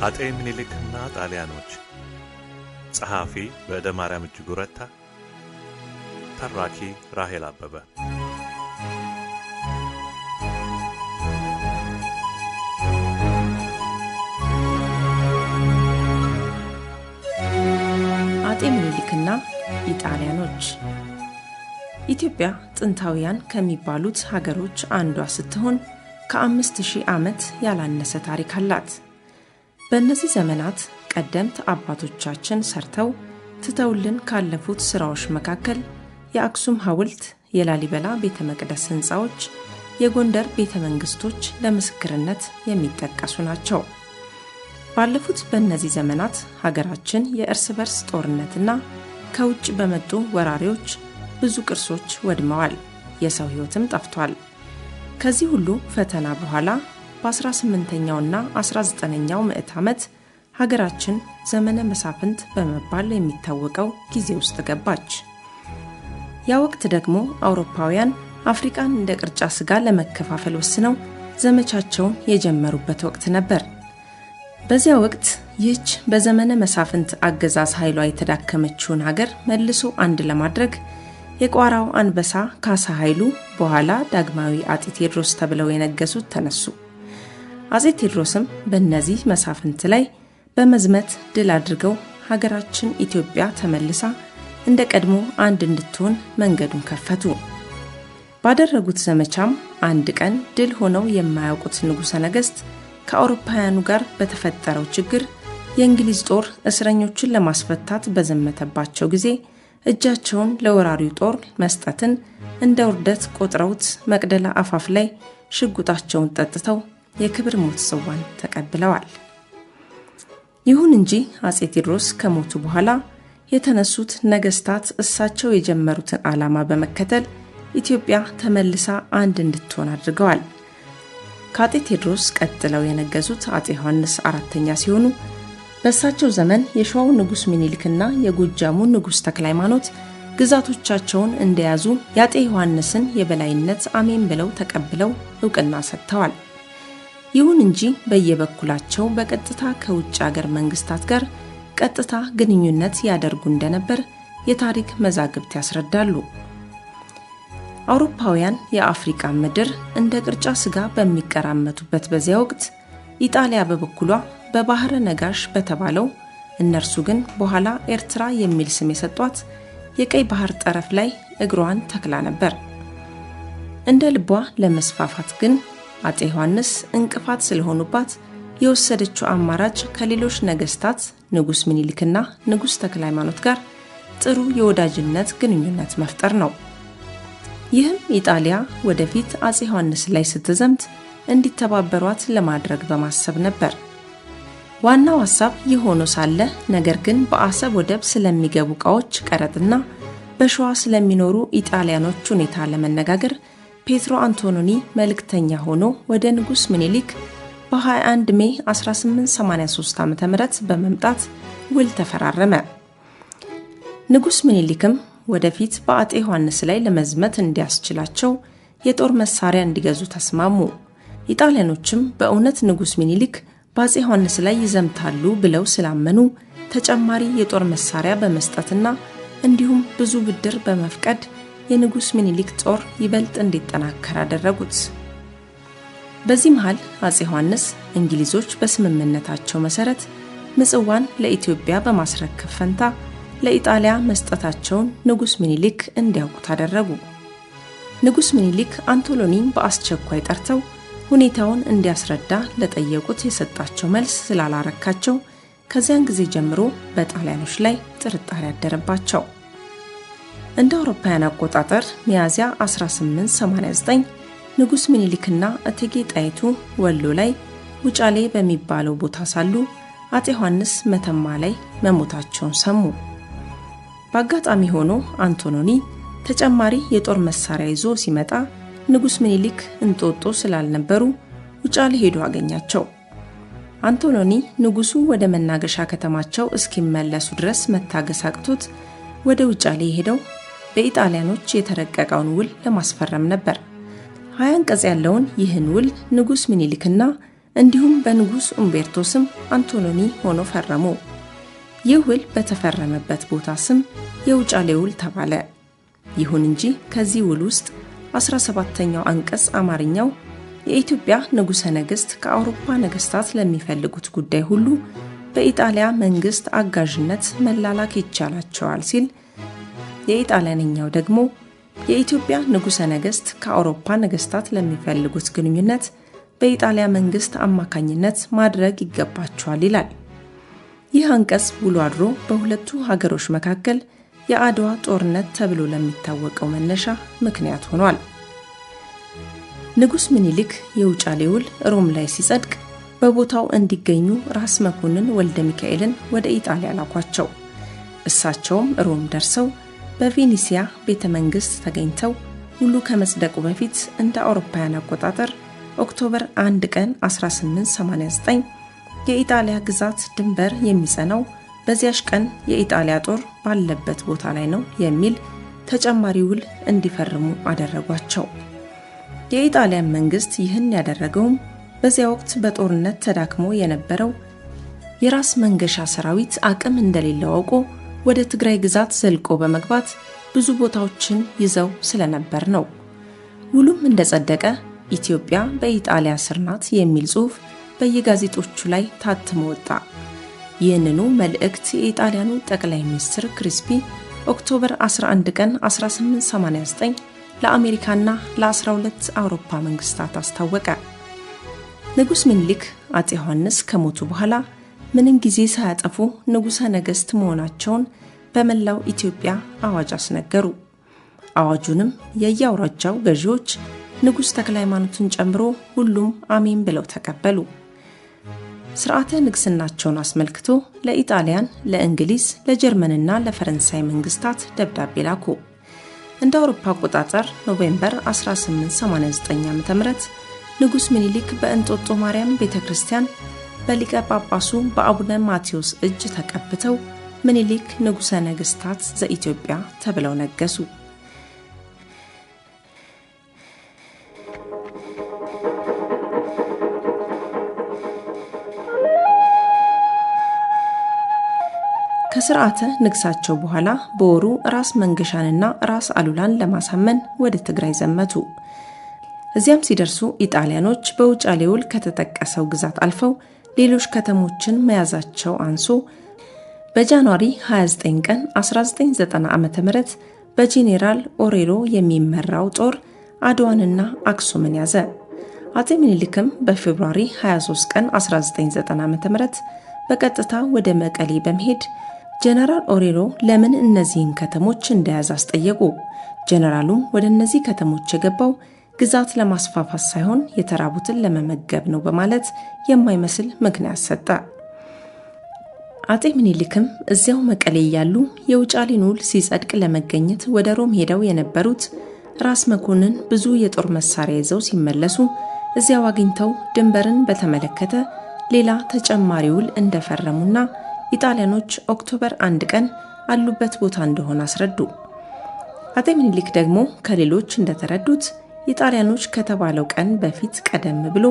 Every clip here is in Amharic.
አጤ ምኒልክና ጣሊያኖች ጸሐፊ በዕደ ማርያም እጅጉ ረታ ተራኪ ራሄል አበበ አጤ ምኒልክና ኢጣሊያኖች ኢትዮጵያ ጥንታውያን ከሚባሉት ሀገሮች አንዷ ስትሆን ከ5000 ዓመት ያላነሰ ታሪክ አላት። በእነዚህ ዘመናት ቀደምት አባቶቻችን ሰርተው ትተውልን ካለፉት ስራዎች መካከል የአክሱም ሐውልት፣ የላሊበላ ቤተ መቅደስ ህንጻዎች፣ የጎንደር ቤተ መንግስቶች ለምስክርነት የሚጠቀሱ ናቸው። ባለፉት በእነዚህ ዘመናት ሀገራችን የእርስ በርስ ጦርነትና ከውጭ በመጡ ወራሪዎች ብዙ ቅርሶች ወድመዋል፣ የሰው ህይወትም ጠፍቷል። ከዚህ ሁሉ ፈተና በኋላ በ18ኛውና 19ኛው ምዕት ዓመት ሀገራችን ዘመነ መሳፍንት በመባል የሚታወቀው ጊዜ ውስጥ ገባች። ያ ወቅት ደግሞ አውሮፓውያን አፍሪካን እንደ ቅርጫ ስጋ ለመከፋፈል ወስነው ዘመቻቸውን የጀመሩበት ወቅት ነበር። በዚያ ወቅት ይህች በዘመነ መሳፍንት አገዛዝ ኃይሏ የተዳከመችውን ሀገር መልሶ አንድ ለማድረግ የቋራው አንበሳ ካሳ ኃይሉ በኋላ ዳግማዊ አጤ ቴዎድሮስ ተብለው የነገሱት ተነሱ። አጼ ቴዎድሮስም በእነዚህ መሳፍንት ላይ በመዝመት ድል አድርገው ሀገራችን ኢትዮጵያ ተመልሳ እንደ ቀድሞ አንድ እንድትሆን መንገዱን ከፈቱ። ባደረጉት ዘመቻም አንድ ቀን ድል ሆነው የማያውቁት ንጉሠ ነገሥት ከአውሮፓውያኑ ጋር በተፈጠረው ችግር የእንግሊዝ ጦር እስረኞችን ለማስፈታት በዘመተባቸው ጊዜ እጃቸውን ለወራሪው ጦር መስጠትን እንደ ውርደት ቆጥረውት መቅደላ አፋፍ ላይ ሽጉጣቸውን ጠጥተው የክብር ሞት ጽዋን ተቀብለዋል። ይሁን እንጂ አጼ ቴዎድሮስ ከሞቱ በኋላ የተነሱት ነገስታት እሳቸው የጀመሩትን ዓላማ በመከተል ኢትዮጵያ ተመልሳ አንድ እንድትሆን አድርገዋል። ከአጤ ቴዎድሮስ ቀጥለው የነገሱት አጤ ዮሐንስ አራተኛ ሲሆኑ በእሳቸው ዘመን የሸዋው ንጉስ ምኒልክና የጎጃሙ ንጉስ ተክለ ሃይማኖት ግዛቶቻቸውን እንደያዙ የአጤ ዮሐንስን የበላይነት አሜን ብለው ተቀብለው ዕውቅና ሰጥተዋል። ይሁን እንጂ በየበኩላቸው በቀጥታ ከውጭ ሀገር መንግስታት ጋር ቀጥታ ግንኙነት ያደርጉ እንደነበር የታሪክ መዛግብት ያስረዳሉ። አውሮፓውያን የአፍሪካ ምድር እንደ ቅርጫ ስጋ በሚቀራመቱበት በዚያ ወቅት ኢጣሊያ በበኩሏ በባህረ ነጋሽ በተባለው እነርሱ ግን በኋላ ኤርትራ የሚል ስም የሰጧት የቀይ ባህር ጠረፍ ላይ እግሯን ተክላ ነበር። እንደ ልቧ ለመስፋፋት ግን አጤ ዮሐንስ እንቅፋት ስለሆኑባት የወሰደችው አማራጭ ከሌሎች ነገስታት ንጉስ ምኒልክና ንጉስ ተክለ ሃይማኖት ጋር ጥሩ የወዳጅነት ግንኙነት መፍጠር ነው። ይህም ኢጣሊያ ወደፊት አጼ ዮሐንስ ላይ ስትዘምት እንዲተባበሯት ለማድረግ በማሰብ ነበር። ዋናው ሐሳብ የሆነ ሳለ ነገር ግን በአሰብ ወደብ ስለሚገቡ ዕቃዎች ቀረጥና በሸዋ ስለሚኖሩ ኢጣሊያኖች ሁኔታ ለመነጋገር ፔትሮ አንቶኒኒ መልእክተኛ ሆኖ ወደ ንጉስ ምኒልክ በ21 ሜይ 1883 ዓ.ም በመምጣት ውል ተፈራረመ። ንጉስ ምኒልክም ወደፊት በአጤ ዮሐንስ ላይ ለመዝመት እንዲያስችላቸው የጦር መሳሪያ እንዲገዙ ተስማሙ። ኢጣሊያኖችም በእውነት ንጉስ ምኒልክ በአጼ ዮሐንስ ላይ ይዘምታሉ ብለው ስላመኑ ተጨማሪ የጦር መሳሪያ በመስጠትና እንዲሁም ብዙ ብድር በመፍቀድ የንጉስ ምኒልክ ጦር ይበልጥ እንዲጠናከር አደረጉት። በዚህ መሃል አጼ ዮሐንስ እንግሊዞች በስምምነታቸው መሰረት ምጽዋን ለኢትዮጵያ በማስረከብ ፈንታ ለኢጣሊያ መስጠታቸውን ንጉስ ምኒልክ እንዲያውቁ አደረጉ። ንጉስ ምኒልክ አንቶሎኒን በአስቸኳይ ጠርተው ሁኔታውን እንዲያስረዳ ለጠየቁት የሰጣቸው መልስ ስላላረካቸው ከዚያን ጊዜ ጀምሮ በጣሊያኖች ላይ ጥርጣሬ ያደረባቸው። እንደ አውሮፓውያን አቆጣጠር ሚያዝያ 1889 ንጉስ ምኒልክና እቴጌ ጣይቱ ወሎ ላይ ውጫሌ በሚባለው ቦታ ሳሉ አጤ ዮሐንስ መተማ ላይ መሞታቸውን ሰሙ። በአጋጣሚ ሆኖ አንቶሎኒ ተጨማሪ የጦር መሳሪያ ይዞ ሲመጣ ንጉስ ምኒልክ እንጦጦ ስላልነበሩ ውጫሌ ሄዶ አገኛቸው። አንቶሎኒ ንጉሱ ወደ መናገሻ ከተማቸው እስኪመለሱ ድረስ መታገስ አቅቶት ወደ ውጫሌ ሄደው በኢጣሊያኖች የተረቀቀውን ውል ለማስፈረም ነበር። 20 አንቀጽ ያለውን ይህን ውል ንጉስ ምኒልክና እንዲሁም በንጉስ ኡምቤርቶ ስም አንቶሎኒ ሆኖ ፈረሙ። ይህ ውል በተፈረመበት ቦታ ስም የውጫሌ ውል ተባለ። ይሁን እንጂ ከዚህ ውል ውስጥ 17ኛው አንቀጽ አማርኛው የኢትዮጵያ ንጉሠ ነገሥት ከአውሮፓ ነገሥታት ለሚፈልጉት ጉዳይ ሁሉ በኢጣሊያ መንግስት አጋዥነት መላላክ ይቻላቸዋል ሲል፣ የኢጣሊያንኛው ደግሞ የኢትዮጵያ ንጉሠ ነገሥት ከአውሮፓ ነገሥታት ለሚፈልጉት ግንኙነት በኢጣሊያ መንግስት አማካኝነት ማድረግ ይገባቸዋል ይላል። ይህ አንቀጽ ውሎ አድሮ በሁለቱ ሀገሮች መካከል የአድዋ ጦርነት ተብሎ ለሚታወቀው መነሻ ምክንያት ሆኗል። ንጉስ ምኒልክ የውጫሌ ውል ሮም ላይ ሲጸድቅ በቦታው እንዲገኙ ራስ መኮንን ወልደ ሚካኤልን ወደ ኢጣሊያ ላኳቸው። እሳቸውም ሮም ደርሰው በቬኒሲያ ቤተ መንግስት ተገኝተው ውሉ ከመጽደቁ በፊት እንደ አውሮፓውያን አቆጣጠር ኦክቶበር 1 ቀን 1889 የኢጣሊያ ግዛት ድንበር የሚጸናው በዚያሽ ቀን የኢጣሊያ ጦር ባለበት ቦታ ላይ ነው የሚል ተጨማሪ ውል እንዲፈርሙ አደረጓቸው። የኢጣሊያን መንግስት ይህን ያደረገውም በዚያ ወቅት በጦርነት ተዳክሞ የነበረው የራስ መንገሻ ሰራዊት አቅም እንደሌለው አውቆ ወደ ትግራይ ግዛት ዘልቆ በመግባት ብዙ ቦታዎችን ይዘው ስለነበር ነው። ውሉም እንደጸደቀ ኢትዮጵያ በኢጣሊያ ስር ናት የሚል ጽሑፍ በየጋዜጦቹ ላይ ታትሞ ወጣ። ይህንኑ መልእክት የኢጣሊያኑ ጠቅላይ ሚኒስትር ክሪስፒ ኦክቶበር 11 ቀን 1889 ለአሜሪካና ለ12 አውሮፓ መንግስታት አስታወቀ። ንጉስ ምኒልክ አፄ ዮሐንስ ከሞቱ በኋላ ምንም ጊዜ ሳያጠፉ ንጉሠ ነገሥት መሆናቸውን በመላው ኢትዮጵያ አዋጅ አስነገሩ። አዋጁንም የየአውራጃው ገዢዎች ንጉስ ተክለ ሃይማኖትን ጨምሮ ሁሉም አሜን ብለው ተቀበሉ። ስርዓተ ንግስናቸውን አስመልክቶ ለኢጣሊያን፣ ለእንግሊዝ፣ ለጀርመንና ለፈረንሳይ መንግስታት ደብዳቤ ላኩ። እንደ አውሮፓ አቆጣጠር ኖቬምበር 1889 ዓ.ም ንጉስ ምኒልክ በእንጦጦ ማርያም ቤተክርስቲያን በሊቀ ጳጳሱ በአቡነ ማቴዎስ እጅ ተቀብተው ምኒልክ ንጉሠ ነገሥታት ዘኢትዮጵያ ተብለው ነገሱ። ከስርዓተ ንግሳቸው በኋላ በወሩ ራስ መንገሻንና ራስ አሉላን ለማሳመን ወደ ትግራይ ዘመቱ። እዚያም ሲደርሱ ኢጣሊያኖች በውጫሌ ውል ከተጠቀሰው ግዛት አልፈው ሌሎች ከተሞችን መያዛቸው አንሶ በጃንዋሪ 29 ቀን 1990 ዓ.ም በጄኔራል ኦሬሎ የሚመራው ጦር አድዋንና አክሱምን ያዘ። አፄ ምኒልክም በፌብሩዋሪ 23 ቀን 1990 ዓ.ም በቀጥታ ወደ መቀሌ በመሄድ ጄኔራል ኦሬሎ ለምን እነዚህን ከተሞች እንደያዘ አስጠየቁ። ጄኔራሉም ወደ እነዚህ ከተሞች የገባው ግዛት ለማስፋፋት ሳይሆን የተራቡትን ለመመገብ ነው በማለት የማይመስል ምክንያት ሰጠ። አፄ ምኒልክም እዚያው መቀሌ ያሉ የውጫሌን ውል ሲጸድቅ ለመገኘት ወደ ሮም ሄደው የነበሩት ራስ መኮንን ብዙ የጦር መሳሪያ ይዘው ሲመለሱ እዚያው አግኝተው ድንበርን በተመለከተ ሌላ ተጨማሪ ውል እንደፈረሙና ኢጣሊያኖች ኦክቶበር 1 ቀን አሉበት ቦታ እንደሆነ አስረዱ። አፄ ምኒልክ ደግሞ ከሌሎች እንደተረዱት ኢጣሊያኖች ከተባለው ቀን በፊት ቀደም ብሎ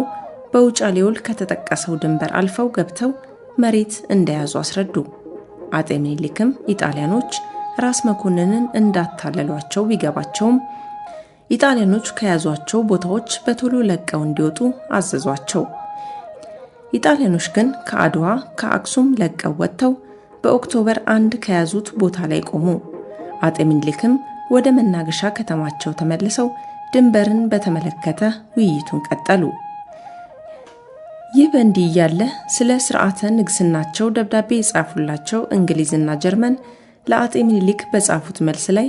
በውጫሌ ውል ከተጠቀሰው ድንበር አልፈው ገብተው መሬት እንደያዙ አስረዱ። አፄ ምኒልክም ኢጣሊያኖች ራስ መኮንንን እንዳታለሏቸው ቢገባቸውም ኢጣሊያኖች ከያዟቸው ቦታዎች በቶሎ ለቀው እንዲወጡ አዘዟቸው። ኢጣሊያኖች ግን ከአድዋ ከአክሱም ለቀው ወጥተው በኦክቶበር 1 ከያዙት ቦታ ላይ ቆሙ። አፄ ምኒልክም ወደ መናገሻ ከተማቸው ተመልሰው ድንበርን በተመለከተ ውይይቱን ቀጠሉ። ይህ በእንዲህ ያለ ስለ ስርዓተ ንግስናቸው ደብዳቤ የጻፉላቸው እንግሊዝና ጀርመን ለአፄ ምኒልክ በጻፉት መልስ ላይ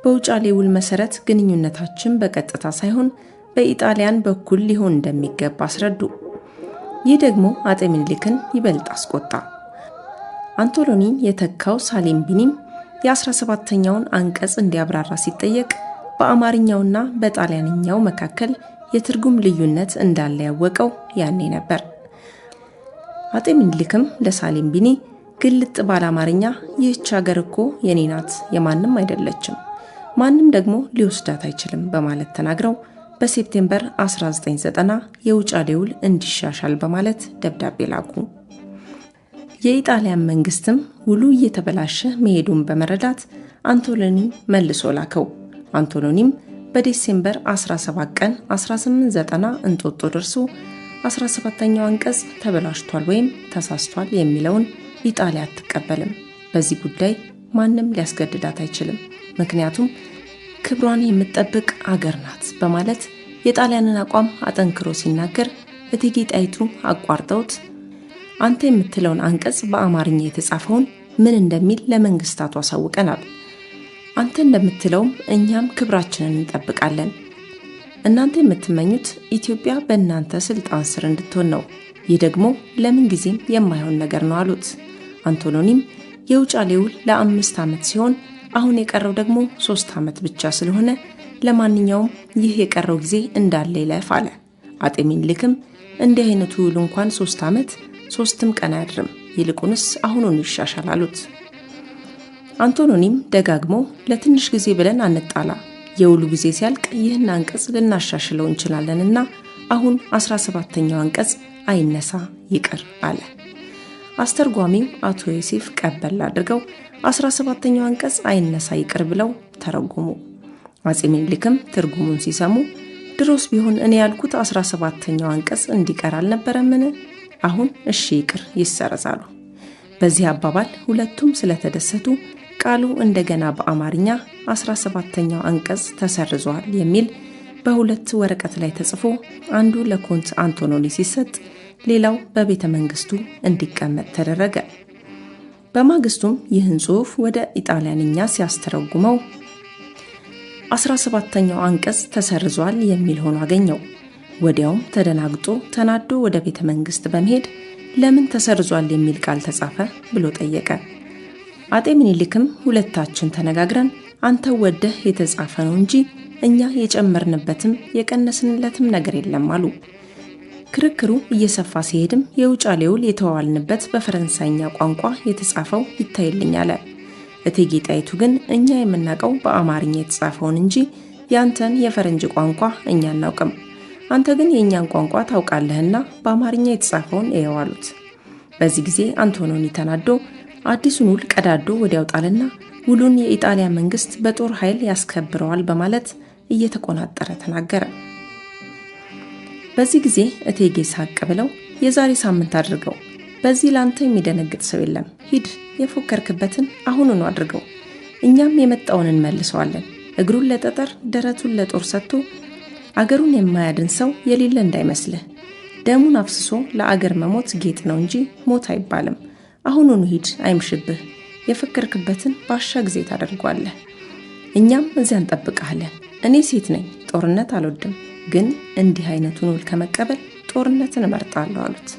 በውጫሌ ውል መሰረት ግንኙነታችን በቀጥታ ሳይሆን በኢጣሊያን በኩል ሊሆን እንደሚገባ አስረዱ። ይህ ደግሞ አፄ ምኒልክን ይበልጥ አስቆጣ። አንቶሎኒን የተካው ሳሊም ቢኒም የ17ኛውን አንቀጽ እንዲያብራራ ሲጠየቅ በአማርኛውና በጣሊያንኛው መካከል የትርጉም ልዩነት እንዳለ ያወቀው ያኔ ነበር። አፄ ምኒልክም ለሳሊም ቢኒ ግልጥ ባለ አማርኛ ይህች ሀገር እኮ የኔ ናት፣ የማንም አይደለችም፣ ማንም ደግሞ ሊወስዳት አይችልም በማለት ተናግረው በሴፕቴምበር 1990 የውጫሌ ውል እንዲሻሻል በማለት ደብዳቤ ላኩ። የኢጣሊያን መንግስትም ውሉ እየተበላሸ መሄዱን በመረዳት አንቶሎኒ መልሶ ላከው። አንቶሎኒም በዲሴምበር 17 ቀን 1890 እንጦጦ ደርሶ 17ኛው አንቀጽ ተበላሽቷል ወይም ተሳስቷል የሚለውን ኢጣሊያ አትቀበልም፣ በዚህ ጉዳይ ማንም ሊያስገድዳት አይችልም፣ ምክንያቱም ክብሯን የምትጠብቅ አገር ናት በማለት የጣሊያንን አቋም አጠንክሮ ሲናገር እቴጌ ጣይቱ አቋርጠውት አንተ የምትለውን አንቀጽ በአማርኛ የተጻፈውን ምን እንደሚል ለመንግስታቱ አሳውቀናል። አንተ እንደምትለውም እኛም ክብራችንን እንጠብቃለን። እናንተ የምትመኙት ኢትዮጵያ በእናንተ ስልጣን ስር እንድትሆን ነው። ይህ ደግሞ ለምን ጊዜም የማይሆን ነገር ነው አሉት። አንቶሎኒም የውጫሌ ውል ለ5 ዓመት ሲሆን አሁን የቀረው ደግሞ 3 ዓመት ብቻ ስለሆነ ለማንኛውም ይህ የቀረው ጊዜ እንዳለ ይለፍ አለ። አጤ ሚኒሊክም እንዲህ አይነቱ ውል እንኳን 3 ዓመት 3ም ቀን አያድርም፣ ይልቁንስ አሁኑን ይሻሻል አሉት። አንቶሎኒም ደጋግሞ ለትንሽ ጊዜ ብለን አንጣላ፣ የውሉ ጊዜ ሲያልቅ ይህን አንቀጽ ልናሻሽለው እንችላለንና አሁን 17ኛው አንቀጽ አይነሳ ይቅር አለ። አስተርጓሚው አቶ ዮሴፍ ቀበል አድርገው 17ኛው አንቀጽ አይነሳ ይቅር ብለው ተረጎሙ። አጼ ሚኒሊክም ትርጉሙን ሲሰሙ ድሮስ ቢሆን እኔ ያልኩት 17ኛው አንቀጽ እንዲቀር አልነበረምን? አሁን እሺ ይቅር ይሰረዛሉ። በዚህ አባባል ሁለቱም ስለተደሰቱ ቃሉ እንደገና በአማርኛ 17ኛው አንቀጽ ተሰርዟል የሚል በሁለት ወረቀት ላይ ተጽፎ አንዱ ለኮንት አንቶሎኒ ሲሰጥ ሌላው በቤተ መንግስቱ እንዲቀመጥ ተደረገ። በማግስቱም ይህን ጽሑፍ ወደ ኢጣሊያንኛ ሲያስተረጉመው 17ኛው አንቀጽ ተሰርዟል የሚል ሆኖ አገኘው። ወዲያውም ተደናግጦ ተናዶ ወደ ቤተ መንግስት በመሄድ ለምን ተሰርዟል የሚል ቃል ተጻፈ ብሎ ጠየቀ። አጤ ሚኒሊክም ሁለታችን ተነጋግረን አንተ ወደህ የተጻፈ ነው እንጂ እኛ የጨመርንበትም የቀነስንለትም ነገር የለም አሉ። ክርክሩ እየሰፋ ሲሄድም የውጫሌ ውል የተዋዋልንበት በፈረንሳይኛ ቋንቋ የተጻፈው ይታይልኝ አለ። እቴጌ ጣይቱ ግን እኛ የምናውቀው በአማርኛ የተጻፈውን እንጂ ያንተን የፈረንጅ ቋንቋ እኛ አናውቅም፣ አንተ ግን የእኛን ቋንቋ ታውቃለህና በአማርኛ የተጻፈውን እየው አሉት። በዚህ ጊዜ አንቶሎኒ ተናዶ አዲሱን ውል ቀዳዶ ወዲያው ጣልና ውሉን የኢጣሊያ መንግስት በጦር ኃይል ያስከብረዋል በማለት እየተቆናጠረ ተናገረ። በዚህ ጊዜ እቴጌ ሳቅ ብለው የዛሬ ሳምንት አድርገው፣ በዚህ ላንተ የሚደነግጥ ሰው የለም፣ ሂድ የፎከርክበትን አሁኑኑ አድርገው፣ እኛም የመጣውን እንመልሰዋለን። እግሩን ለጠጠር ደረቱን ለጦር ሰጥቶ አገሩን የማያድን ሰው የሌለ እንዳይመስልህ። ደሙን አፍስሶ ለአገር መሞት ጌጥ ነው እንጂ ሞት አይባልም። አሁኑኑ ሂድ አይምሽብህ፣ የፈከርክበትን ባሻ ጊዜ ታደርጓለህ። እኛም እዚያ እንጠብቃለን። እኔ ሴት ነኝ፣ ጦርነት አልወድም፣ ግን እንዲህ አይነቱን ውል ከመቀበል ጦርነትን እመርጣለሁ አሉት።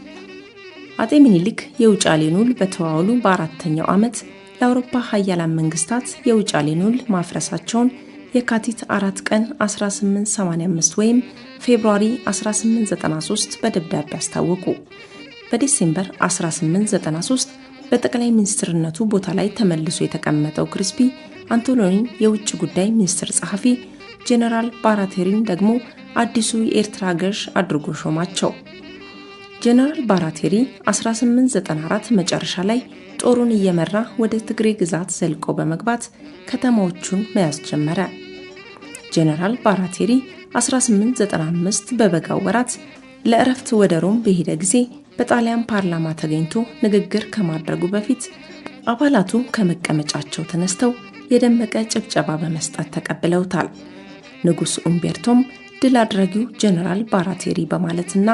አጤ ሚኒሊክ የውጫሌን ውል በተዋዋሉ በ4ኛው ዓመት ለአውሮፓ ሀያላን መንግስታት የውጫሌን ውል ማፍረሳቸውን የካቲት 4 ቀን 1885 ወይም ፌብሩዋሪ 1893 በደብዳቤ አስታወቁ። በዲሴምበር 1893 በጠቅላይ ሚኒስትርነቱ ቦታ ላይ ተመልሶ የተቀመጠው ክሪስፒ አንቶሎኒን የውጭ ጉዳይ ሚኒስትር ጸሐፊ፣ ጄኔራል ባራቴሪን ደግሞ አዲሱ የኤርትራ ገዥ አድርጎ ሾማቸው። ጄኔራል ባራቴሪ 1894 መጨረሻ ላይ ጦሩን እየመራ ወደ ትግሬ ግዛት ዘልቆ በመግባት ከተማዎቹን መያዝ ጀመረ። ጄኔራል ባራቴሪ 1895 በበጋው ወራት ለእረፍት ወደ ሮም በሄደ ጊዜ በጣሊያን ፓርላማ ተገኝቶ ንግግር ከማድረጉ በፊት አባላቱ ከመቀመጫቸው ተነስተው የደመቀ ጭብጨባ በመስጠት ተቀብለውታል። ንጉስ ኡምቤርቶም ድል አድራጊው ጄኔራል ባራቴሪ በማለትና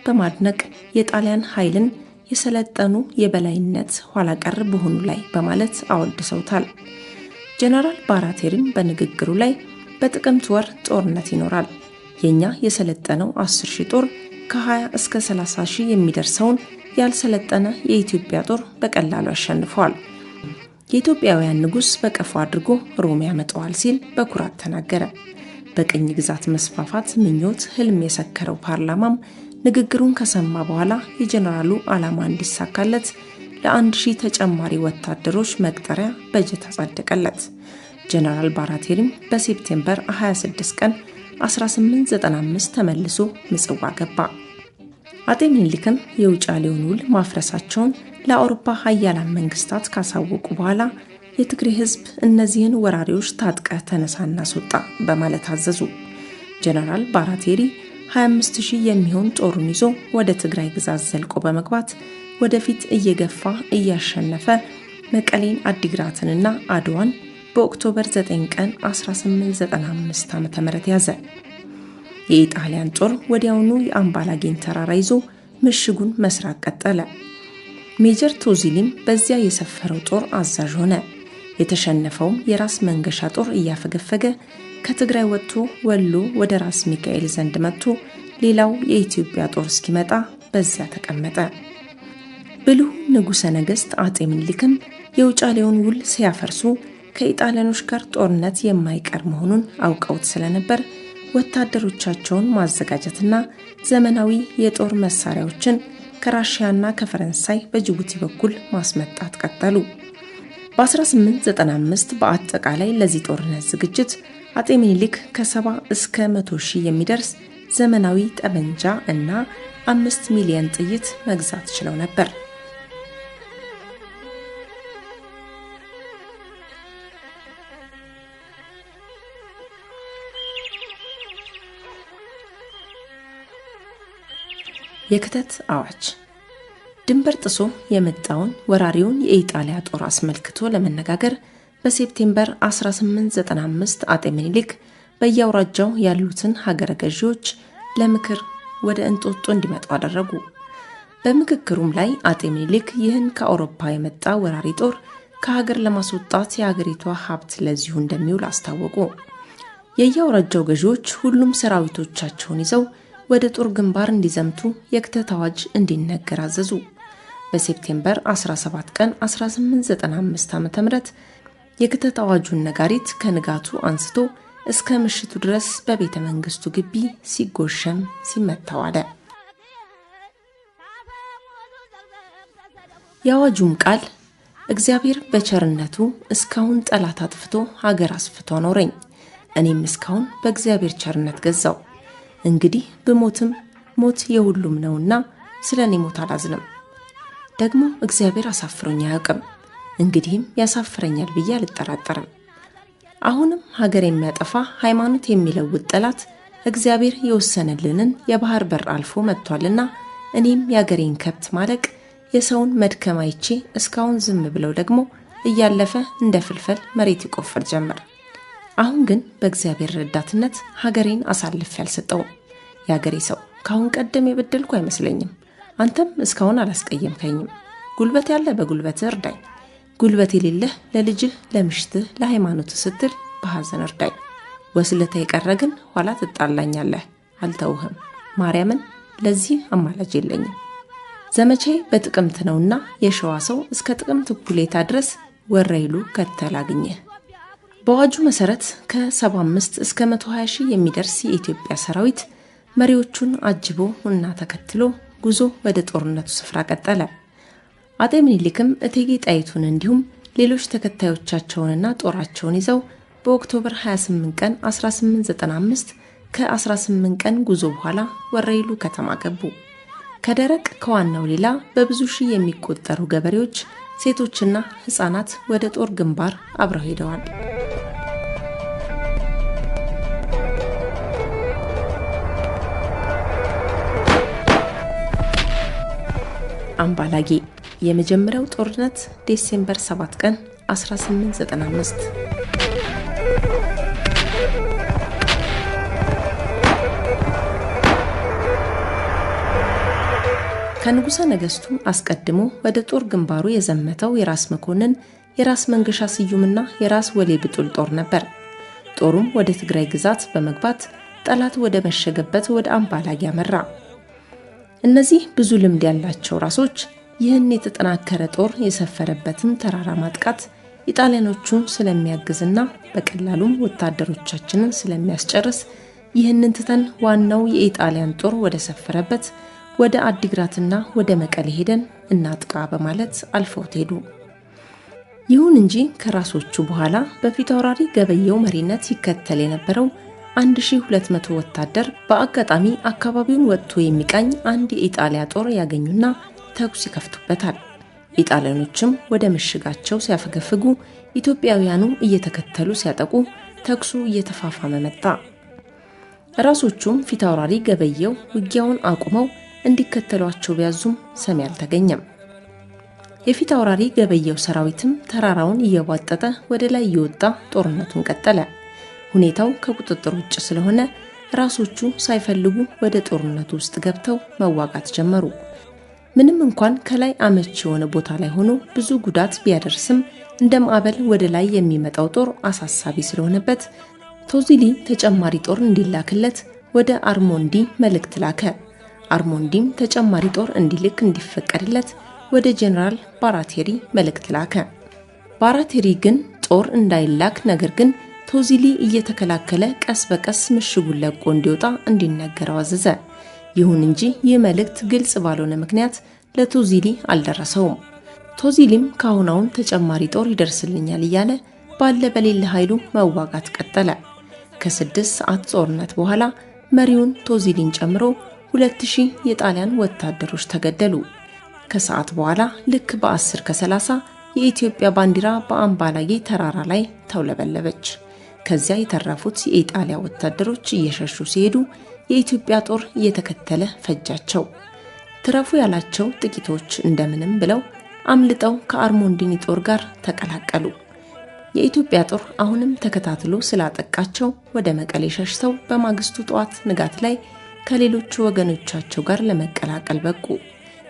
በማድነቅ የጣሊያን ኃይልን የሰለጠኑ የበላይነት ኋላ ቀር በሆኑ ላይ በማለት አወድሰውታል። ጄኔራል ባራቴሪም በንግግሩ ላይ በጥቅምት ወር ጦርነት ይኖራል፣ የኛ የሰለጠነው 10,000 ጦር ከ20 እስከ 30,000 የሚደርሰውን ያልሰለጠነ የኢትዮጵያ ጦር በቀላሉ አሸንፈዋል። የኢትዮጵያውያን ንጉስ በቀፉ አድርጎ ሮም ያመጣዋል ሲል በኩራት ተናገረ። በቅኝ ግዛት መስፋፋት ምኞት ህልም የሰከረው ፓርላማም ንግግሩን ከሰማ በኋላ የጄኔራሉ ዓላማ እንዲሳካለት ለ1000 ተጨማሪ ወታደሮች መቅጠሪያ በጀት አጸደቀለት። ጄኔራል ባራቴሪም በሴፕቴምበር 26 ቀን 1895 ተመልሶ ምጽዋ ገባ። አጤ ምኒልክም የውጫሌውን ውል ማፍረሳቸውን ለአውሮፓ ሀያላን መንግስታት ካሳወቁ በኋላ የትግሬ ህዝብ እነዚህን ወራሪዎች ታጥቀ ተነሳና አስወጣ በማለት አዘዙ። ጀነራል ባራቴሪ 25000 የሚሆን ጦሩን ይዞ ወደ ትግራይ ግዛት ዘልቆ በመግባት ወደፊት እየገፋ እያሸነፈ መቀሌን፣ አዲግራትንና አድዋን በኦክቶበር 9 ቀን 1895 ዓ.ም ያዘ። የኢጣሊያን ጦር ወዲያውኑ የአምባላጌን ተራራ ይዞ ምሽጉን መስራት ቀጠለ። ሜጀር ቶዚሊም በዚያ የሰፈረው ጦር አዛዥ ሆነ። የተሸነፈውም የራስ መንገሻ ጦር እያፈገፈገ ከትግራይ ወጥቶ ወሎ ወደ ራስ ሚካኤል ዘንድ መጥቶ ሌላው የኢትዮጵያ ጦር እስኪመጣ በዚያ ተቀመጠ። ብልሁ ንጉሠ ነገሥት አጤ ምኒልክም የውጫሌውን ውል ሲያፈርሱ ከኢጣሊያኖች ጋር ጦርነት የማይቀር መሆኑን አውቀውት ስለነበር ወታደሮቻቸውን ማዘጋጀትና ዘመናዊ የጦር መሳሪያዎችን ከራሽያና ከፈረንሳይ በጅቡቲ በኩል ማስመጣት ቀጠሉ። በ1895 በአጠቃላይ ለዚህ ጦርነት ዝግጅት አጤ ምኒልክ ከ70 እስከ 100 ሺህ የሚደርስ ዘመናዊ ጠመንጃ እና 5 ሚሊዮን ጥይት መግዛት ችለው ነበር። የክተት አዋጅ ድንበር ጥሶ የመጣውን ወራሪውን የኢጣሊያ ጦር አስመልክቶ ለመነጋገር በሴፕቴምበር 1895 አጤ ምኒልክ በየአውራጃው ያሉትን ሀገረ ገዢዎች ለምክር ወደ እንጦጦ እንዲመጡ አደረጉ። በምክክሩም ላይ አጤ ምኒልክ ይህን ከአውሮፓ የመጣ ወራሪ ጦር ከሀገር ለማስወጣት የሀገሪቷ ሀብት ለዚሁ እንደሚውል አስታወቁ። የየአውራጃው ገዢዎች ሁሉም ሰራዊቶቻቸውን ይዘው ወደ ጦር ግንባር እንዲዘምቱ የክተት አዋጅ እንዲነገር አዘዙ። በሴፕቴምበር 17 ቀን 1895 ዓ.ም የክተት አዋጁን ነጋሪት ከንጋቱ አንስቶ እስከ ምሽቱ ድረስ በቤተ መንግስቱ ግቢ ሲጎሸም ሲመታ ዋለ። የአዋጁም ቃል እግዚአብሔር በቸርነቱ እስካሁን ጠላት አጥፍቶ ሀገር አስፍቶ አኖረኝ፣ እኔም እስካሁን በእግዚአብሔር ቸርነት ገዛው። እንግዲህ ብሞትም ሞት የሁሉም ነውና ስለኔ ሞት አላዝንም። ደግሞ እግዚአብሔር አሳፍሮኝ አያውቅም፣ እንግዲህም ያሳፍረኛል ብዬ አልጠራጠርም። አሁንም ሀገር የሚያጠፋ ሃይማኖት የሚለውጥ ጠላት እግዚአብሔር የወሰነልንን የባህር በር አልፎ መጥቷልና እኔም የአገሬን ከብት ማለቅ የሰውን መድከም አይቼ እስካሁን ዝም ብለው ደግሞ እያለፈ እንደ ፍልፈል መሬት ይቆፈር ጀመር። አሁን ግን በእግዚአብሔር ረዳትነት ሀገሬን አሳልፌ አልሰጠውም። የሀገሬ ሰው ካሁን ቀደም የበደልኩ አይመስለኝም። አንተም እስካሁን አላስቀየምከኝም። ጉልበት ያለ በጉልበት እርዳኝ፣ ጉልበት የሌለህ ለልጅህ፣ ለምሽትህ፣ ለሃይማኖትህ ስትል በሐዘን እርዳኝ። ወስለታ የቀረ ግን ኋላ ትጣላኛለህ፣ አልተውህም። ማርያምን ለዚህ አማላጅ የለኝም። ዘመቻዬ በጥቅምት ነውና የሸዋ ሰው እስከ ጥቅምት እኩሌታ ድረስ ወረይሉ ከተላግኘህ። በአዋጁ መሰረት ከ75 እስከ 120 ሺህ የሚደርስ የኢትዮጵያ ሰራዊት መሪዎቹን አጅቦ እና ተከትሎ ጉዞ ወደ ጦርነቱ ስፍራ ቀጠለ። አጤ ምኒልክም እቴጌ ጣይቱን እንዲሁም ሌሎች ተከታዮቻቸውንና ጦራቸውን ይዘው በኦክቶበር 28 ቀን 1895 ከ18 ቀን ጉዞ በኋላ ወረይሉ ከተማ ገቡ። ከደረቅ ከዋናው ሌላ በብዙ ሺህ የሚቆጠሩ ገበሬዎች፣ ሴቶችና ህፃናት ወደ ጦር ግንባር አብረው ሄደዋል። አምባላጌ የመጀመሪያው ጦርነት ዲሴምበር 7 ቀን 1895 ከንጉሠ ነገሥቱ አስቀድሞ ወደ ጦር ግንባሩ የዘመተው የራስ መኮንን፣ የራስ መንገሻ ስዩምና የራስ ወሌ ብጡል ጦር ነበር። ጦሩም ወደ ትግራይ ግዛት በመግባት ጠላት ወደ መሸገበት ወደ አምባላጌ አመራ። እነዚህ ብዙ ልምድ ያላቸው ራሶች ይህን የተጠናከረ ጦር የሰፈረበትን ተራራ ማጥቃት ኢጣሊያኖቹን ስለሚያግዝና በቀላሉም ወታደሮቻችንን ስለሚያስጨርስ ይህንን ትተን ዋናው የኢጣሊያን ጦር ወደ ሰፈረበት ወደ አዲግራትና ወደ መቀሌ ሄደን እናጥቃ በማለት አልፈውት ሄዱ። ይሁን እንጂ ከራሶቹ በኋላ በፊት አውራሪ ገበየው መሪነት ይከተል የነበረው 1200 ወታደር በአጋጣሚ አካባቢውን ወጥቶ የሚቃኝ አንድ የኢጣሊያ ጦር ያገኙና ተኩስ ይከፍቱበታል። ኢጣሊያኖችም ወደ ምሽጋቸው ሲያፈገፍጉ ኢትዮጵያውያኑ እየተከተሉ ሲያጠቁ ተኩሱ እየተፋፋመ መጣ። ራሶቹም ፊታውራሪ ገበየው ውጊያውን አቁመው እንዲከተሏቸው ቢያዙም ሰሚ አልተገኘም። የፊታውራሪ ገበየው ሰራዊትም ተራራውን እየቧጠጠ ወደ ላይ እየወጣ ጦርነቱን ቀጠለ። ሁኔታው ከቁጥጥር ውጭ ስለሆነ ራሶቹ ሳይፈልጉ ወደ ጦርነቱ ውስጥ ገብተው መዋጋት ጀመሩ። ምንም እንኳን ከላይ አመቺ የሆነ ቦታ ላይ ሆኖ ብዙ ጉዳት ቢያደርስም እንደ ማዕበል ወደ ላይ የሚመጣው ጦር አሳሳቢ ስለሆነበት ቶዚሊ ተጨማሪ ጦር እንዲላክለት ወደ አርሞንዲ መልእክት ላከ። አርሞንዲም ተጨማሪ ጦር እንዲልክ እንዲፈቀድለት ወደ ጄኔራል ባራቴሪ መልእክት ላከ። ባራቴሪ ግን ጦር እንዳይላክ ነገር ግን ቶዚሊ እየተከላከለ ቀስ በቀስ ምሽጉን ለቆ እንዲወጣ እንዲነገረው አዘዘ። ይሁን እንጂ ይህ መልእክት ግልጽ ባልሆነ ምክንያት ለቶዚሊ አልደረሰውም። ቶዚሊም ካሁናውን ተጨማሪ ጦር ይደርስልኛል እያለ ባለ በሌለ ኃይሉ መዋጋት ቀጠለ። ከ6 ሰዓት ጦርነት በኋላ መሪውን ቶዚሊን ጨምሮ 2000 የጣሊያን ወታደሮች ተገደሉ። ከሰዓት በኋላ ልክ በ10 ከ30 የኢትዮጵያ ባንዲራ በአምባላጌ ተራራ ላይ ተውለበለበች። ከዚያ የተረፉት የኢጣሊያ ወታደሮች እየሸሹ ሲሄዱ የኢትዮጵያ ጦር እየተከተለ ፈጃቸው። ትረፉ ያላቸው ጥቂቶች እንደምንም ብለው አምልጠው ከአርሞንዲኒ ጦር ጋር ተቀላቀሉ። የኢትዮጵያ ጦር አሁንም ተከታትሎ ስላጠቃቸው ወደ መቀሌ ሸሽተው በማግስቱ ጠዋት ንጋት ላይ ከሌሎቹ ወገኖቻቸው ጋር ለመቀላቀል በቁ።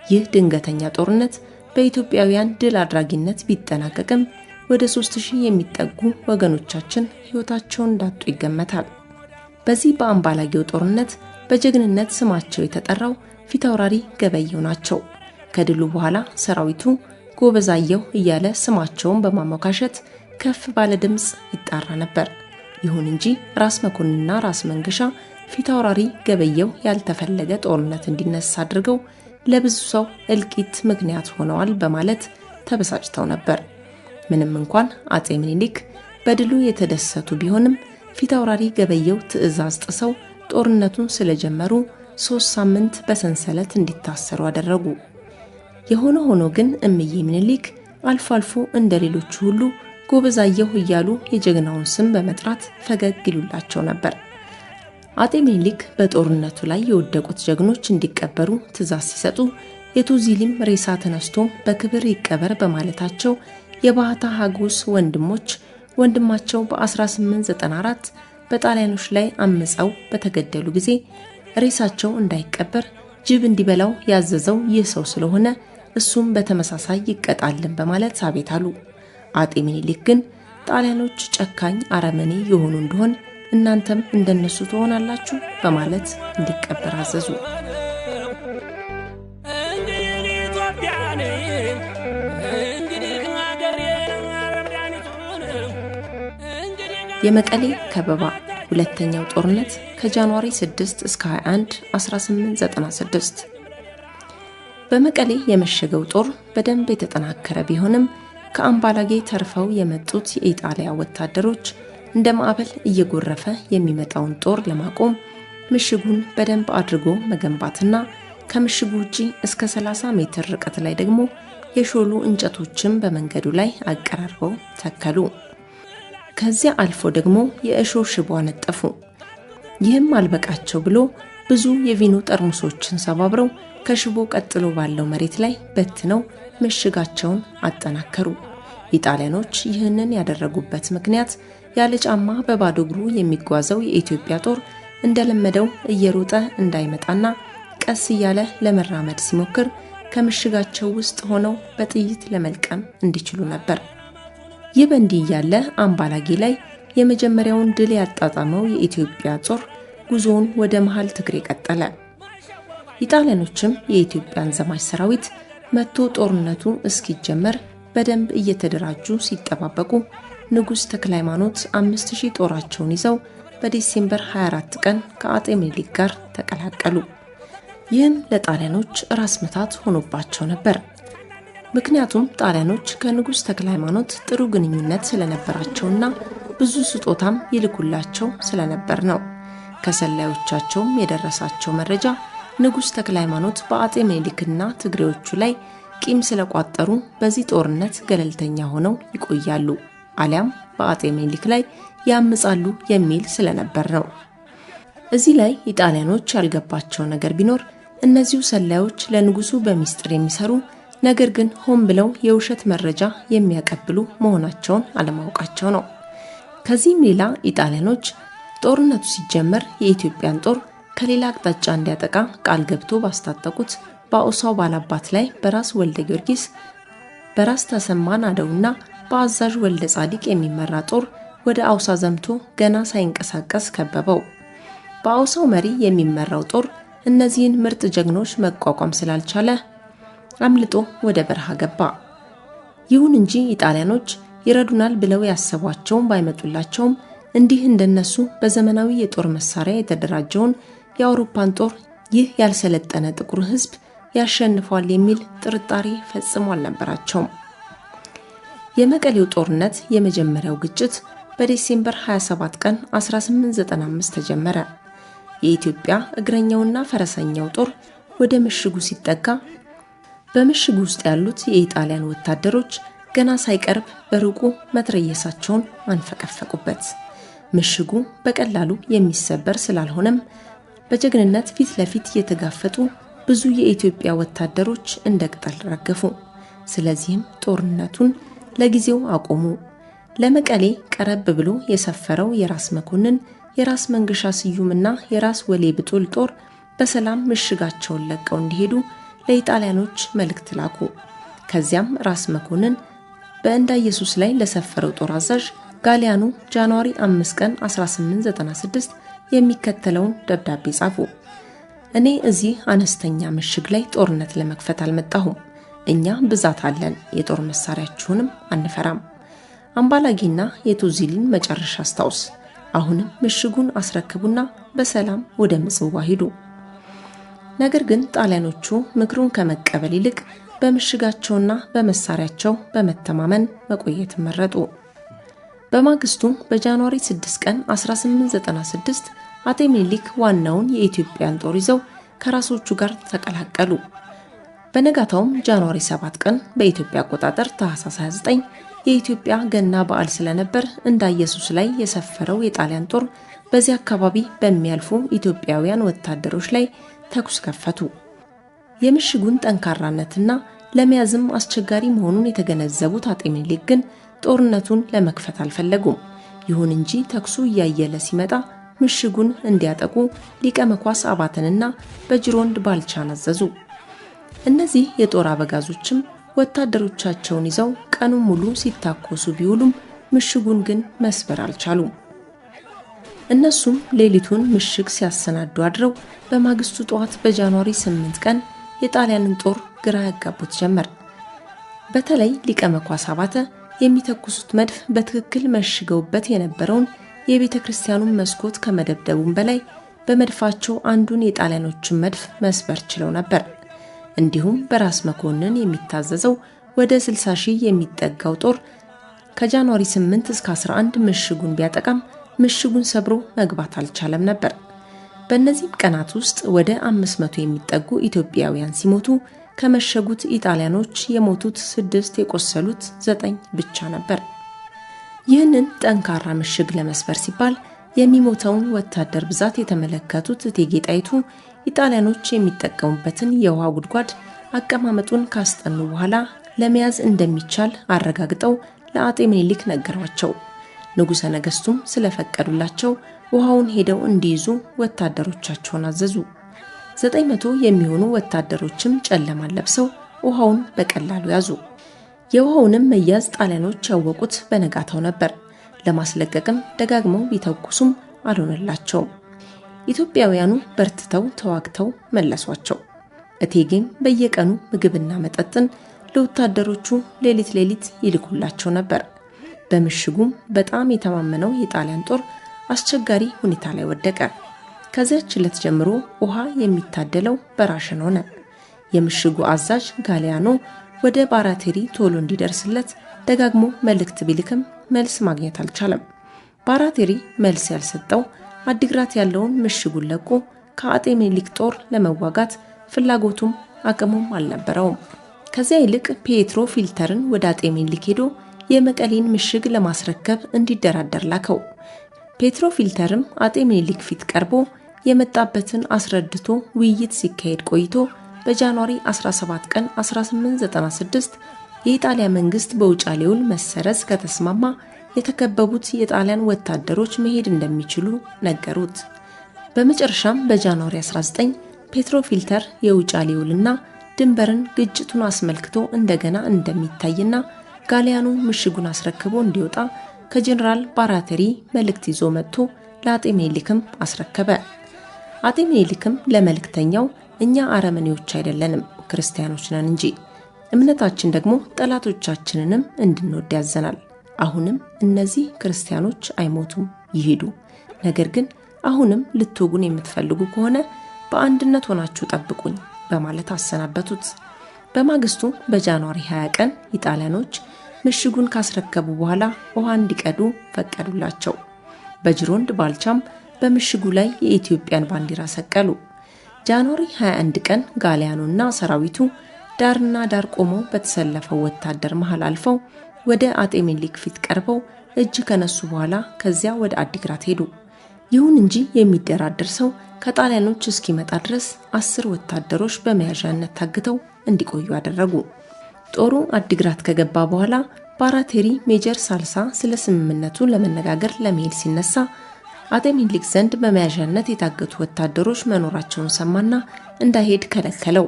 ይህ ድንገተኛ ጦርነት በኢትዮጵያውያን ድል አድራጊነት ቢጠናቀቅም ወደ 3000 የሚጠጉ ወገኖቻችን ሕይወታቸውን እንዳጡ ይገመታል። በዚህ በአምባላጌው ጦርነት በጀግንነት ስማቸው የተጠራው ፊታውራሪ ገበየው ናቸው። ከድሉ በኋላ ሰራዊቱ ጎበዛየው እያለ ስማቸውን በማሞካሸት ከፍ ባለ ድምጽ ይጣራ ነበር። ይሁን እንጂ ራስ መኮንንና ራስ መንገሻ ፊታውራሪ ገበየው ያልተፈለገ ጦርነት እንዲነሳ አድርገው ለብዙ ሰው እልቂት ምክንያት ሆነዋል በማለት ተበሳጭተው ነበር። ምንም እንኳን አጼ ምኒልክ በድሉ የተደሰቱ ቢሆንም ፊታውራሪ ገበየው ትዕዛዝ ጥሰው ጦርነቱን ስለጀመሩ 3 ሳምንት በሰንሰለት እንዲታሰሩ አደረጉ። የሆነ ሆኖ ግን እምዬ ምኒልክ አልፎ አልፎ እንደሌሎቹ ሁሉ ጎበዛየሁ እያሉ የጀግናውን ስም በመጥራት ፈገግ ይሉላቸው ነበር። አጤ ምኒልክ በጦርነቱ ላይ የወደቁት ጀግኖች እንዲቀበሩ ትዕዛዝ ሲሰጡ የቶዚሊም ሬሳ ተነስቶ በክብር ይቀበር በማለታቸው የባህታ ሀጎስ ወንድማቸው በ1894 በጣሊያኖች ላይ አመፀው በተገደሉ ጊዜ ሬሳቸው እንዳይቀበር ጅብ እንዲበላው ያዘዘው ይህ ሰው ስለሆነ እሱም በተመሳሳይ ይቀጣልን በማለት አቤት አሉ። አጤ ምኒልክ ግን ጣሊያኖች ጨካኝ አረመኔ የሆኑ እንደሆን እናንተም እንደነሱ ትሆናላችሁ በማለት እንዲቀበር አዘዙ። የመቀሌ ከበባ ሁለተኛው ጦርነት ከጃንዋሪ 6 እስከ 21 1896 በመቀሌ የመሸገው ጦር በደንብ የተጠናከረ ቢሆንም ከአምባላጌ ተርፈው የመጡት የኢጣሊያ ወታደሮች እንደ ማዕበል እየጎረፈ የሚመጣውን ጦር ለማቆም ምሽጉን በደንብ አድርጎ መገንባትና ከምሽጉ ውጪ እስከ 30 ሜትር ርቀት ላይ ደግሞ የሾሉ እንጨቶችን በመንገዱ ላይ አቀራርበው ተከሉ። ከዚያ አልፎ ደግሞ የእሾህ ሽቦ አነጠፉ። ይህም አልበቃቸው ብሎ ብዙ የቪኖ ጠርሙሶችን ሰባብረው ከሽቦ ቀጥሎ ባለው መሬት ላይ በትነው ምሽጋቸውን አጠናከሩ። ኢጣሊያኖች ይህንን ያደረጉበት ምክንያት ያለ ጫማ በባዶ እግሩ የሚጓዘው የኢትዮጵያ ጦር እንደለመደው እየሮጠ እንዳይመጣና ቀስ እያለ ለመራመድ ሲሞክር ከምሽጋቸው ውስጥ ሆነው በጥይት ለመልቀም እንዲችሉ ነበር። ይህ በእንዲህ ያለ አምባላጌ ላይ የመጀመሪያውን ድል ያጣጣመው የኢትዮጵያ ጦር ጉዞውን ወደ መሃል ትግሬ ቀጠለ። ኢጣሊያኖችም የኢትዮጵያን ዘማች ሰራዊት መጥቶ ጦርነቱ እስኪጀመር በደንብ እየተደራጁ ሲጠባበቁ ንጉስ ተክለሃይማኖት 5000 ጦራቸውን ይዘው በዲሴምበር 24 ቀን ከአጤ ምኒልክ ጋር ተቀላቀሉ። ይህም ለጣሊያኖች ራስ ምታት ሆኖባቸው ነበር። ምክንያቱም ጣሊያኖች ከንጉስ ተክለሃይማኖት ጥሩ ግንኙነት ስለነበራቸውና ብዙ ስጦታም ይልኩላቸው ስለነበር ነው። ከሰላዮቻቸውም የደረሳቸው መረጃ ንጉሥ ተክለ ሃይማኖት በአጤ ምኒልክና ትግሬዎቹ ላይ ቂም ስለቋጠሩ በዚህ ጦርነት ገለልተኛ ሆነው ይቆያሉ አሊያም በአጤ ምኒልክ ላይ ያምጻሉ የሚል ስለነበር ነው። እዚህ ላይ ኢጣሊያኖች ያልገባቸው ነገር ቢኖር እነዚሁ ሰላዮች ለንጉሱ በሚስጥር የሚሰሩ ነገር ግን ሆን ብለው የውሸት መረጃ የሚያቀብሉ መሆናቸውን አለማወቃቸው ነው። ከዚህም ሌላ ኢጣሊያኖች ጦርነቱ ሲጀመር የኢትዮጵያን ጦር ከሌላ አቅጣጫ እንዲያጠቃ ቃል ገብቶ ባስታጠቁት በአውሳው ባላባት ላይ በራስ ወልደ ጊዮርጊስ፣ በራስ ተሰማ ናደውና በአዛዥ ወልደ ጻዲቅ የሚመራ ጦር ወደ አውሳ ዘምቶ ገና ሳይንቀሳቀስ ከበበው። በአውሳው መሪ የሚመራው ጦር እነዚህን ምርጥ ጀግኖች መቋቋም ስላልቻለ አምልጦ ወደ በረሃ ገባ። ይሁን እንጂ ኢጣሊያኖች ይረዱናል ብለው ያሰቧቸውን ባይመጡላቸውም እንዲህ እንደነሱ በዘመናዊ የጦር መሳሪያ የተደራጀውን የአውሮፓን ጦር ይህ ያልሰለጠነ ጥቁር ሕዝብ ያሸንፋል የሚል ጥርጣሬ ፈጽሞ አልነበራቸውም። የመቀሌው ጦርነት የመጀመሪያው ግጭት በዲሴምበር 27 ቀን 1895 ተጀመረ። የኢትዮጵያ እግረኛውና ፈረሰኛው ጦር ወደ ምሽጉ ሲጠጋ በምሽጉ ውስጥ ያሉት የኢጣሊያን ወታደሮች ገና ሳይቀርብ በሩቁ መትረየሳቸውን አንፈቀፈቁበት። ምሽጉ በቀላሉ የሚሰበር ስላልሆነም በጀግንነት ፊት ለፊት የተጋፈጡ ብዙ የኢትዮጵያ ወታደሮች እንደ ቅጠል ረገፉ። ስለዚህም ጦርነቱን ለጊዜው አቆሙ። ለመቀሌ ቀረብ ብሎ የሰፈረው የራስ መኮንን፣ የራስ መንገሻ ስዩምና የራስ ወሌ ብጡል ጦር በሰላም ምሽጋቸውን ለቀው እንዲሄዱ ለኢጣሊያኖች መልእክት ላኩ። ከዚያም ራስ መኮንን በእንዳ ኢየሱስ ላይ ለሰፈረው ጦር አዛዥ ጋሊያኑ ጃንዋሪ 5 ቀን 1896 የሚከተለውን ደብዳቤ ጻፉ። እኔ እዚህ አነስተኛ ምሽግ ላይ ጦርነት ለመክፈት አልመጣሁም። እኛ ብዛት አለን፣ የጦር መሳሪያችሁንም አንፈራም። አምባላጌና የቱዚሊን መጨረሻ አስታውስ። አሁንም ምሽጉን አስረክቡና በሰላም ወደ ምጽዋ ሂዱ። ነገር ግን ጣሊያኖቹ ምክሩን ከመቀበል ይልቅ በምሽጋቸውና በመሳሪያቸው በመተማመን መቆየት መረጡ። በማግስቱ በጃንዋሪ 6 ቀን 1896 አጤ ምኒልክ ዋናውን የኢትዮጵያን ጦር ይዘው ከራሶቹ ጋር ተቀላቀሉ። በነጋታውም ጃንዋሪ 7 ቀን በኢትዮጵያ አቆጣጠር ታህሳስ 29 የኢትዮጵያ ገና በዓል ስለነበር እንዳ ኢየሱስ ላይ የሰፈረው የጣሊያን ጦር በዚህ አካባቢ በሚያልፉ ኢትዮጵያውያን ወታደሮች ላይ ተኩስ ከፈቱ። የምሽጉን ጠንካራነትና ለመያዝም አስቸጋሪ መሆኑን የተገነዘቡት አጤ ምኒልክ ግን ጦርነቱን ለመክፈት አልፈለጉም። ይሁን እንጂ ተኩሱ እያየለ ሲመጣ ምሽጉን እንዲያጠቁ ሊቀ መኳስ አባተንና በጅሮንድ ባልቻን አዘዙ። እነዚህ የጦር አበጋዞችም ወታደሮቻቸውን ይዘው ቀኑን ሙሉ ሲታኮሱ ቢውሉም ምሽጉን ግን መስበር አልቻሉም። እነሱም ሌሊቱን ምሽግ ሲያሰናዱ አድረው በማግስቱ ጠዋት በጃንዋሪ 8 ቀን የጣሊያንን ጦር ግራ ያጋቡት ጀመር። በተለይ ሊቀ መኳስ አባተ የሚተኩሱት መድፍ በትክክል መሽገውበት የነበረውን የቤተ ክርስቲያኑን መስኮት ከመደብደቡም በላይ በመድፋቸው አንዱን የጣሊያኖችን መድፍ መስበር ችለው ነበር። እንዲሁም በራስ መኮንን የሚታዘዘው ወደ 60 ሺህ የሚጠጋው ጦር ከጃንዋሪ 8 እስከ 11 ምሽጉን ቢያጠቃም ምሽጉን ሰብሮ መግባት አልቻለም ነበር። በእነዚህ ቀናት ውስጥ ወደ 500 የሚጠጉ ኢትዮጵያውያን ሲሞቱ ከመሸጉት ኢጣሊያኖች የሞቱት 6 የቆሰሉት 9 ብቻ ነበር። ይህንን ጠንካራ ምሽግ ለመስበር ሲባል የሚሞተውን ወታደር ብዛት የተመለከቱት እቴጌ ጣይቱ ኢጣሊያኖች የሚጠቀሙበትን የውሃ ጉድጓድ አቀማመጡን ካስጠኑ በኋላ ለመያዝ እንደሚቻል አረጋግጠው ለአጤ ምኒልክ ነገሯቸው። ንጉሠ ነገሥቱም ስለፈቀዱላቸው ውሃውን ሄደው እንዲይዙ ወታደሮቻቸውን አዘዙ። 900 የሚሆኑ ወታደሮችም ጨለማን ለብሰው ውሃውን በቀላሉ ያዙ። የውሃውንም መያዝ ጣሊያኖች ያወቁት በነጋታው ነበር። ለማስለቀቅም ደጋግመው ቢተኩሱም አልሆነላቸውም። ኢትዮጵያውያኑ በርትተው ተዋግተው መለሷቸው። እቴጌም በየቀኑ ምግብና መጠጥን ለወታደሮቹ ሌሊት ይልኩላቸው ነበር። በምሽጉም በጣም የተማመነው የጣሊያን ጦር አስቸጋሪ ሁኔታ ላይ ወደቀ። ከዚያች ዕለት ጀምሮ ውሃ የሚታደለው በራሽን ሆነ። የምሽጉ አዛዥ ጋሊያኖ ወደ ባራቴሪ ቶሎ እንዲደርስለት ደጋግሞ መልእክት ቢልክም መልስ ማግኘት አልቻለም። ባራቴሪ መልስ ያልሰጠው አዲግራት ያለውን ምሽጉን ለቆ ከአጤ ምኒልክ ጦር ለመዋጋት ፍላጎቱም አቅሙም አልነበረውም። ከዚያ ይልቅ ፔትሮ ፊልተርን ወደ አጤ ምኒልክ ሄዶ የመቀሌን ምሽግ ለማስረከብ እንዲደራደር ላከው። ፔትሮ ፊልተርም አጤ ምኒልክ ፊት ቀርቦ የመጣበትን አስረድቶ ውይይት ሲካሄድ ቆይቶ በጃንዋሪ 17 ቀን 1896 የኢጣሊያ መንግስት በውጫሌ ውል መሰረዝ ከተስማማ የተከበቡት የጣሊያን ወታደሮች መሄድ እንደሚችሉ ነገሩት። በመጨረሻም በጃንዋሪ 19 ፔትሮ ፊልተር የውጫሌ ውልና ድንበርን ግጭቱን አስመልክቶ እንደገና እንደሚታይና ጋሊያኑ ምሽጉን አስረክቦ እንዲወጣ ከጀነራል ባራቴሪ መልእክት ይዞ መጥቶ ለአጤ ምኒልክም አስረከበ። አጤ ምኒልክም ለመልእክተኛው እኛ አረመኔዎች አይደለንም ክርስቲያኖች ነን እንጂ እምነታችን ደግሞ ጠላቶቻችንንም እንድንወድ ያዘናል። አሁንም እነዚህ ክርስቲያኖች አይሞቱም ይሄዱ፣ ነገር ግን አሁንም ልትወጉን የምትፈልጉ ከሆነ በአንድነት ሆናችሁ ጠብቁኝ በማለት አሰናበቱት። በማግስቱ በጃንዋሪ 20 ቀን ኢጣሊያኖች ምሽጉን ካስረከቡ በኋላ ውሃ እንዲቀዱ ፈቀዱላቸው። በጅሮንድ ባልቻም በምሽጉ ላይ የኢትዮጵያን ባንዲራ ሰቀሉ። ጃንዋሪ 21 ቀን ጋሊያኑና ሰራዊቱ ዳርና ዳር ቆመው በተሰለፈው ወታደር መሃል አልፈው ወደ አጤ ምኒልክ ፊት ቀርበው እጅ ከነሱ በኋላ ከዚያ ወደ አዲግራት ሄዱ። ይሁን እንጂ የሚደራደር ሰው ከጣሊያኖች እስኪመጣ ድረስ 10 ወታደሮች በመያዣነት ታግተው እንዲቆዩ አደረጉ። ጦሩ አዲግራት ከገባ በኋላ ባራቴሪ ሜጀር ሳልሳ ስለ ስምምነቱ ለመነጋገር ለመሄድ ሲነሳ አጤ ምኒልክ ዘንድ በመያዣነት የታገቱ ወታደሮች መኖራቸውን ሰማና እንዳይሄድ ከለከለው።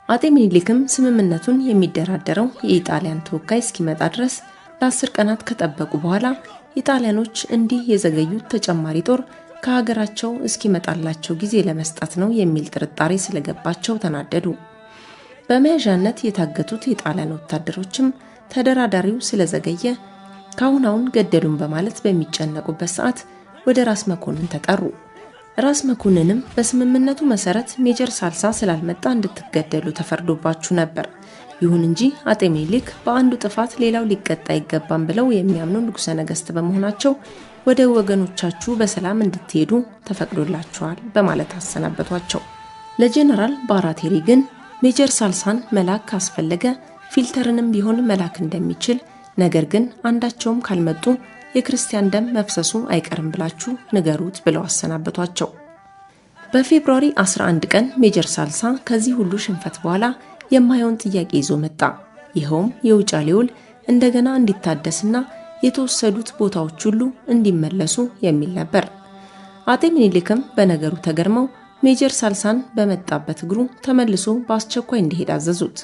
አጤ ምኒልክም ስምምነቱን የሚደራደረው የኢጣሊያን ተወካይ እስኪመጣ ድረስ ለ10 ቀናት ከጠበቁ በኋላ ኢጣሊያኖች እንዲህ የዘገዩት ተጨማሪ ጦር ከሀገራቸው እስኪመጣላቸው ጊዜ ለመስጠት ነው የሚል ጥርጣሬ ስለገባቸው ተናደዱ። በመያዣነት የታገቱት የጣሊያን ወታደሮችም ተደራዳሪው ስለዘገየ ካሁናውን ገደሉን በማለት በሚጨነቁበት ሰዓት ወደ ራስ መኮንን ተጠሩ። ራስ መኮንንም በስምምነቱ መሰረት ሜጀር ሳልሳ ስላልመጣ እንድትገደሉ ተፈርዶባችሁ ነበር። ይሁን እንጂ አጤ ምኒልክ በአንዱ ጥፋት ሌላው ሊቀጣ ይገባም ብለው የሚያምኑ ንጉሠ ነገሥት በመሆናቸው ወደ ወገኖቻችሁ በሰላም እንድትሄዱ ተፈቅዶላችኋል በማለት አሰናበቷቸው። ለጀነራል ባራቴሪ ግን ሜጀር ሳልሳን መላክ ካስፈለገ ፊልተርንም ቢሆን መላክ እንደሚችል፣ ነገር ግን አንዳቸውም ካልመጡ የክርስቲያን ደም መፍሰሱ አይቀርም ብላችሁ ንገሩት ብለው አሰናበቷቸው። በፌብሩዋሪ 11 ቀን ሜጀር ሳልሳ ከዚህ ሁሉ ሽንፈት በኋላ የማይሆን ጥያቄ ይዞ መጣ። ይኸውም የውጫሌ ውል እንደገና እንዲታደስና የተወሰዱት ቦታዎች ሁሉ እንዲመለሱ የሚል ነበር። አጤ ምኒልክም በነገሩ ተገርመው ሜጀር ሳልሳን በመጣበት እግሩ ተመልሶ በአስቸኳይ እንዲሄድ አዘዙት።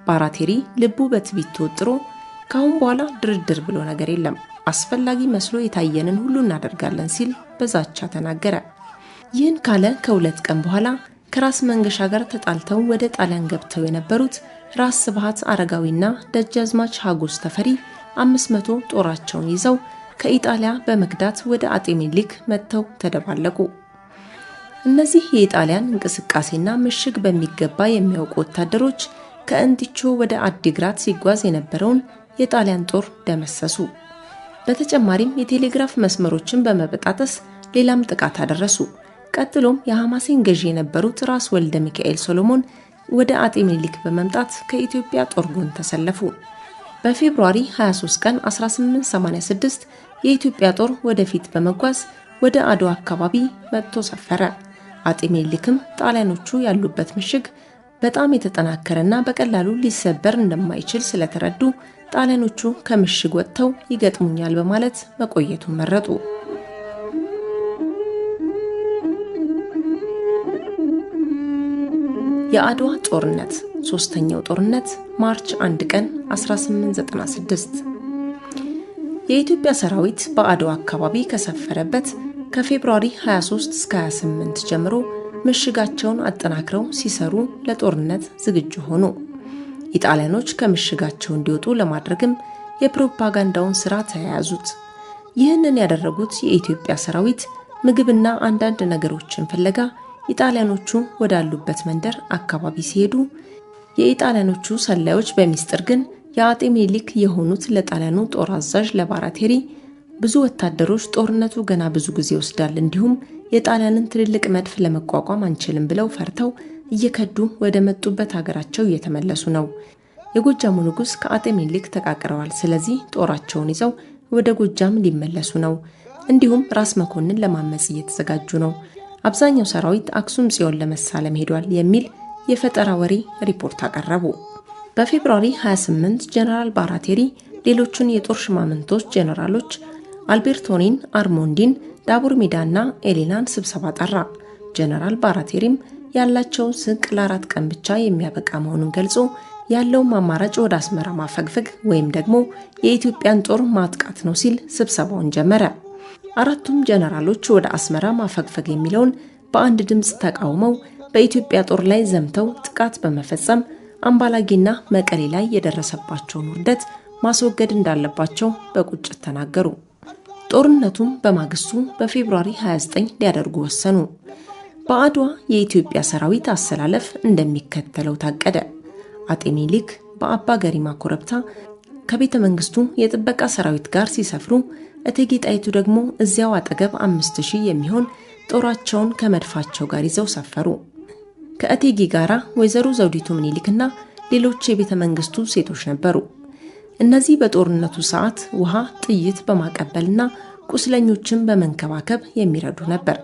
ባራቴሪ ልቡ በትዕቢት ተወጥሮ ካሁን በኋላ ድርድር ብሎ ነገር የለም፣ አስፈላጊ መስሎ የታየንን ሁሉ እናደርጋለን ሲል በዛቻ ተናገረ። ይህን ካለ ከ2 ቀን በኋላ ከራስ መንገሻ ጋር ተጣልተው ወደ ጣሊያን ገብተው የነበሩት ራስ ስብሐት አረጋዊና ደጃዝማች ሀጎስ ተፈሪ 500 ጦራቸውን ይዘው ከኢጣሊያ በመክዳት ወደ አጤ ምኒልክ መጥተው ተደባለቁ። እነዚህ የኢጣሊያን እንቅስቃሴና ምሽግ በሚገባ የሚያውቁ ወታደሮች ከእንቲቾ ወደ አዲግራት ሲጓዝ የነበረውን የጣሊያን ጦር ደመሰሱ። በተጨማሪም የቴሌግራፍ መስመሮችን በመበጣጠስ ሌላም ጥቃት አደረሱ። ቀጥሎም የሐማሴን ገዢ የነበሩት ራስ ወልደ ሚካኤል ሶሎሞን ወደ አጤ ምኒልክ በመምጣት ከኢትዮጵያ ጦር ጎን ተሰለፉ። በፌብሩዋሪ 23 ቀን 1886 የኢትዮጵያ ጦር ወደፊት በመጓዝ ወደ አድዋ አካባቢ መጥቶ ሰፈረ። አጤ ምኒልክም ጣሊያኖቹ ያሉበት ምሽግ በጣም የተጠናከረና በቀላሉ ሊሰበር እንደማይችል ስለተረዱ ጣሊያኖቹ ከምሽግ ወጥተው ይገጥሙኛል በማለት መቆየቱን መረጡ። የአድዋ ጦርነት ሶስተኛው ጦርነት ማርች 1 ቀን 1896 የኢትዮጵያ ሰራዊት በአድዋ አካባቢ ከሰፈረበት ከፌብሩዋሪ 23 እስከ 28 ጀምሮ ምሽጋቸውን አጠናክረው ሲሰሩ ለጦርነት ዝግጁ ሆኑ። ኢጣሊያኖች ከምሽጋቸው እንዲወጡ ለማድረግም የፕሮፓጋንዳውን ስራ ተያያዙት። ይህንን ያደረጉት የኢትዮጵያ ሰራዊት ምግብና አንዳንድ ነገሮችን ፍለጋ ኢጣሊያኖቹ ወዳሉበት መንደር አካባቢ ሲሄዱ የኢጣሊያኖቹ ሰላዮች በሚስጥር ግን የአጤ ምኒልክ የሆኑት ለጣሊያኑ ጦር አዛዥ ለባራቴሪ ብዙ ወታደሮች ጦርነቱ ገና ብዙ ጊዜ ይወስዳል፣ እንዲሁም የጣሊያንን ትልልቅ መድፍ ለመቋቋም አንችልም ብለው ፈርተው እየከዱ ወደ መጡበት ሀገራቸው እየተመለሱ ነው። የጎጃሙ ንጉስ ከአጤ ምኒልክ ተቃቅረዋል። ስለዚህ ጦራቸውን ይዘው ወደ ጎጃም ሊመለሱ ነው። እንዲሁም ራስ መኮንን ለማመጽ እየተዘጋጁ ነው። አብዛኛው ሰራዊት አክሱም ጽዮን ለመሳለም ሄዷል የሚል የፈጠራ ወሬ ሪፖርት አቀረቡ። በፌብሩዋሪ 28 ጀነራል ባራቴሪ ሌሎቹን የጦር ሽማምንቶች ጀነራሎች አልቤርቶኒን፣ አርሞንዲን፣ ዳቡር ሜዳና ኤሊናን ስብሰባ ጠራ። ጀነራል ባራቴሪም ያላቸውን ስንቅ ለ4 ቀን ብቻ የሚያበቃ መሆኑን ገልጾ ያለውም አማራጭ ወደ አስመራ ማፈግፈግ ወይም ደግሞ የኢትዮጵያን ጦር ማጥቃት ነው ሲል ስብሰባውን ጀመረ። አራቱም ጀነራሎች ወደ አስመራ ማፈግፈግ የሚለውን በአንድ ድምፅ ተቃውመው በኢትዮጵያ ጦር ላይ ዘምተው ጥቃት በመፈጸም አምባላጌና መቀሌ ላይ የደረሰባቸውን ውርደት ማስወገድ እንዳለባቸው በቁጭት ተናገሩ። ጦርነቱም በማግስቱ በፌብሩዋሪ 29 ሊያደርጉ ወሰኑ። በአድዋ የኢትዮጵያ ሰራዊት አሰላለፍ እንደሚከተለው ታቀደ። አጤ ምኒልክ በአባ ገሪማ ኮረብታ ከቤተ መንግስቱ የጥበቃ ሰራዊት ጋር ሲሰፍሩ፣ እቴጌ ጣይቱ ደግሞ እዚያው አጠገብ 5000 የሚሆን ጦራቸውን ከመድፋቸው ጋር ይዘው ሰፈሩ። ከእቴጌ ጋራ ወይዘሮ ዘውዲቱ ምኒልክና ሌሎች የቤተ መንግስቱ ሴቶች ነበሩ። እነዚህ በጦርነቱ ሰዓት ውሃ፣ ጥይት በማቀበልና ቁስለኞችን በመንከባከብ የሚረዱ ነበር።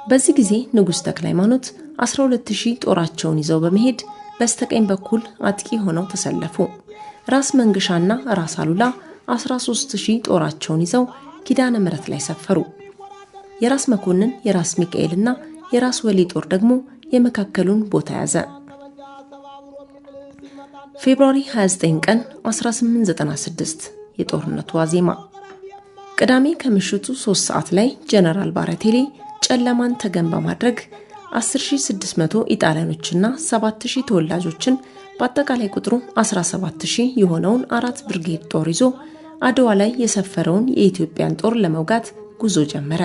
በዚህ ጊዜ ንጉስ ተክለ ሃይማኖት 12000 ጦራቸውን ይዘው በመሄድ በስተቀኝ በኩል አጥቂ ሆነው ተሰለፉ። ራስ መንገሻና ራስ አሉላ 13000 ጦራቸውን ይዘው ኪዳነ ምሕረት ላይ ሰፈሩ። የራስ መኮንን፣ የራስ ሚካኤልና የራስ ወሌ ጦር ደግሞ የመካከሉን ቦታ ያዘ። ፌብሩዋሪ 29 ቀን 1896 የጦርነቱ ዋዜማ ቅዳሜ ከምሽቱ 3 ሰዓት ላይ ጀነራል ባራቴሪ ጨለማን ተገን በማድረግ 10600 ኢጣሊያኖችና 7000 ተወላጆችን በአጠቃላይ ቁጥሩ 17000 የሆነውን 4 ብርጌድ ጦር ይዞ አድዋ ላይ የሰፈረውን የኢትዮጵያን ጦር ለመውጋት ጉዞ ጀመረ።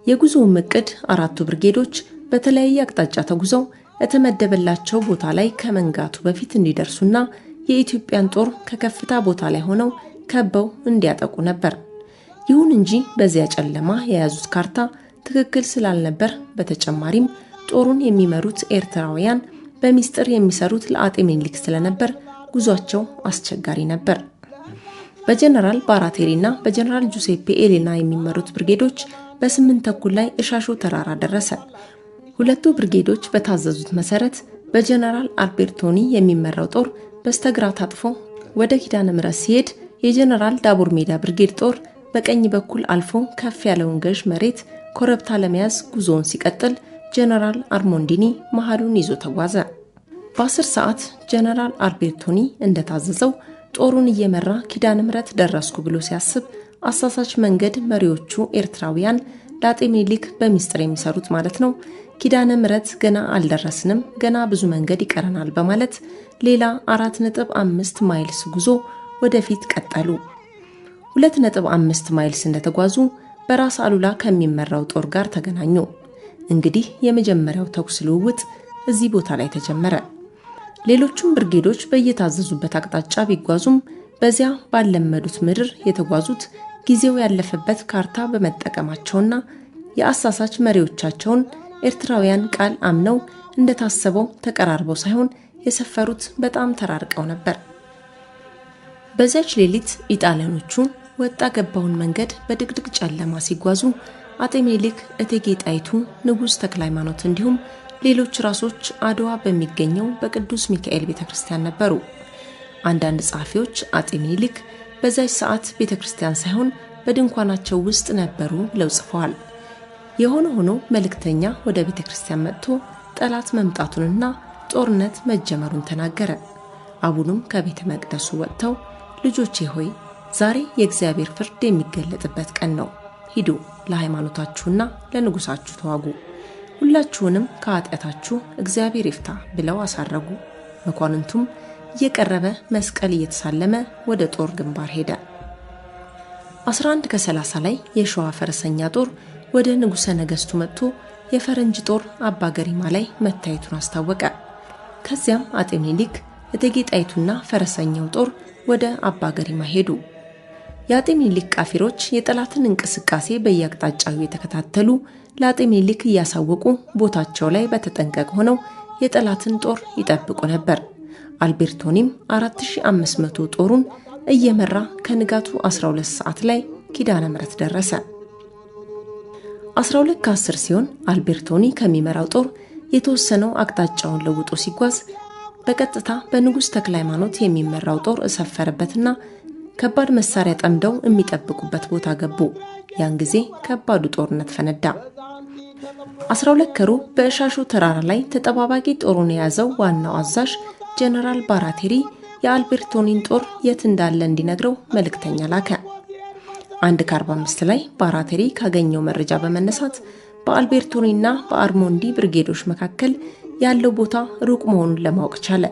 የጉዞውን እቅድ 4ቱ ብርጌዶች በተለያየ አቅጣጫ ተጉዘው የተመደበላቸው ቦታ ላይ ከመንጋቱ በፊት እንዲደርሱና የኢትዮጵያን ጦር ከከፍታ ቦታ ላይ ሆነው ከበው እንዲያጠቁ ነበር። ይሁን እንጂ በዚያ ጨለማ የያዙት ካርታ ትክክል ስላልነበር፣ በተጨማሪም ጦሩን የሚመሩት ኤርትራውያን በሚስጥር የሚሰሩት ለአጤ ምኒልክ ስለነበር ጉዟቸው አስቸጋሪ ነበር። በጀነራል ባራቴሪና በጀነራል ጁሴፔ ኤሌና የሚመሩት ብርጌዶች በ8 ተኩል ላይ እሻሾ ተራራ ደረሰ። ሁለቱ ብርጌዶች በታዘዙት መሰረት በጀነራል አልቤርቶኒ የሚመራው ጦር በስተግራ ታጥፎ ወደ ኪዳነ ምሕረት ሲሄድ፣ የጀነራል ዳቡር ሜዳ ብርጌድ ጦር በቀኝ በኩል አልፎ ከፍ ያለውን ገዥ መሬት ኮረብታ ለመያዝ ጉዞውን ሲቀጥል፣ ጀነራል አርሞንዲኒ መሃሉን ይዞ ተጓዘ። በ10 ሰዓት ጀነራል አልቤርቶኒ እንደታዘዘው ጦሩን እየመራ ኪዳነ ምሕረት ደረስኩ ብሎ ሲያስብ፣ አሳሳች መንገድ መሪዎቹ ኤርትራውያን ለአጤ ምኒልክ በሚስጥር የሚሰሩት ማለት ነው፣ ኪዳነ ምሕረት ገና አልደረስንም፣ ገና ብዙ መንገድ ይቀረናል በማለት ሌላ 4.5 ማይልስ ጉዞ ወደፊት ቀጠሉ። 2.5 ማይልስ እንደተጓዙ በራስ አሉላ ከሚመራው ጦር ጋር ተገናኙ። እንግዲህ የመጀመሪያው ተኩስ ልውውጥ እዚህ ቦታ ላይ ተጀመረ። ሌሎቹም ብርጌዶች በየታዘዙበት አቅጣጫ ቢጓዙም በዚያ ባለመዱት ምድር የተጓዙት ጊዜው ያለፈበት ካርታ በመጠቀማቸውና የአሳሳች መሪዎቻቸውን ኤርትራውያን ቃል አምነው እንደታሰበው ተቀራርበው ሳይሆን የሰፈሩት በጣም ተራርቀው ነበር። በዚያች ሌሊት ኢጣሊያኖቹ ወጣ ገባውን መንገድ በድቅድቅ ጨለማ ሲጓዙ አጤ ምኒልክ፣ እቴጌ ጣይቱ፣ ንጉስ ተክለ ሃይማኖት እንዲሁም ሌሎች ራሶች አድዋ በሚገኘው በቅዱስ ሚካኤል ቤተክርስቲያን ነበሩ። አንዳንድ ጸሐፊዎች አጤ ምኒልክ በዛች ሰዓት ቤተክርስቲያን ሳይሆን በድንኳናቸው ውስጥ ነበሩ ብለው ጽፈዋል። የሆነ ሆኖ መልእክተኛ ወደ ቤተክርስቲያን መጥቶ ጠላት መምጣቱንና ጦርነት መጀመሩን ተናገረ። አቡኑም ከቤተ መቅደሱ ወጥተው ልጆቼ ሆይ ዛሬ የእግዚአብሔር ፍርድ የሚገለጥበት ቀን ነው፣ ሂዱ ለሃይማኖታችሁና ለንጉሳችሁ ተዋጉ፣ ሁላችሁንም ከኃጢአታችሁ እግዚአብሔር ይፍታ ብለው አሳረጉ። መኳንንቱም እየቀረበ መስቀል እየተሳለመ ወደ ጦር ግንባር ሄደ። 11:30 ላይ የሸዋ ፈረሰኛ ጦር ወደ ንጉሠ ነገሥቱ መጥቶ የፈረንጅ ጦር አባ ገሪማ ላይ መታየቱን አስታወቀ። ከዚያም አጤ ምኒልክ፣ እቴጌ ጣይቱና ፈረሰኛው ጦር ወደ አባ ገሪማ ሄዱ። የአጤ ምኒልክ ቃፊሮች የጠላትን እንቅስቃሴ በየአቅጣጫው የተከታተሉ ለአጤ ምኒልክ እያሳወቁ ቦታቸው ላይ በተጠንቀቅ ሆነው የጠላትን ጦር ይጠብቁ ነበር። አልቤርቶኒም 4500 ጦሩን እየመራ ከንጋቱ 12 ሰዓት ላይ ኪዳነ ምሕረት ደረሰ። 12 ከ10 ሲሆን አልቤርቶኒ ከሚመራው ጦር የተወሰነው አቅጣጫውን ለውጦ ሲጓዝ በቀጥታ በንጉስ ተክለ ሃይማኖት የሚመራው ጦር እሰፈረበትና ከባድ መሳሪያ ጠምደው የሚጠብቁበት ቦታ ገቡ። ያን ጊዜ ከባዱ ጦርነት ፈነዳ። 12 ከሩብ በእሻሹ ተራራ ላይ ተጠባባቂ ጦሩን የያዘው ዋናው አዛዥ ጀነራል ባራቴሪ የአልቤርቶኒን ጦር የት እንዳለ እንዲነግረው መልእክተኛ ላከ። 1:45 ላይ ባራቴሪ ካገኘው መረጃ በመነሳት በአልቤርቶኒና በአርሞንዲ ብርጌዶች መካከል ያለው ቦታ ሩቅ መሆኑን ለማወቅ ቻለ።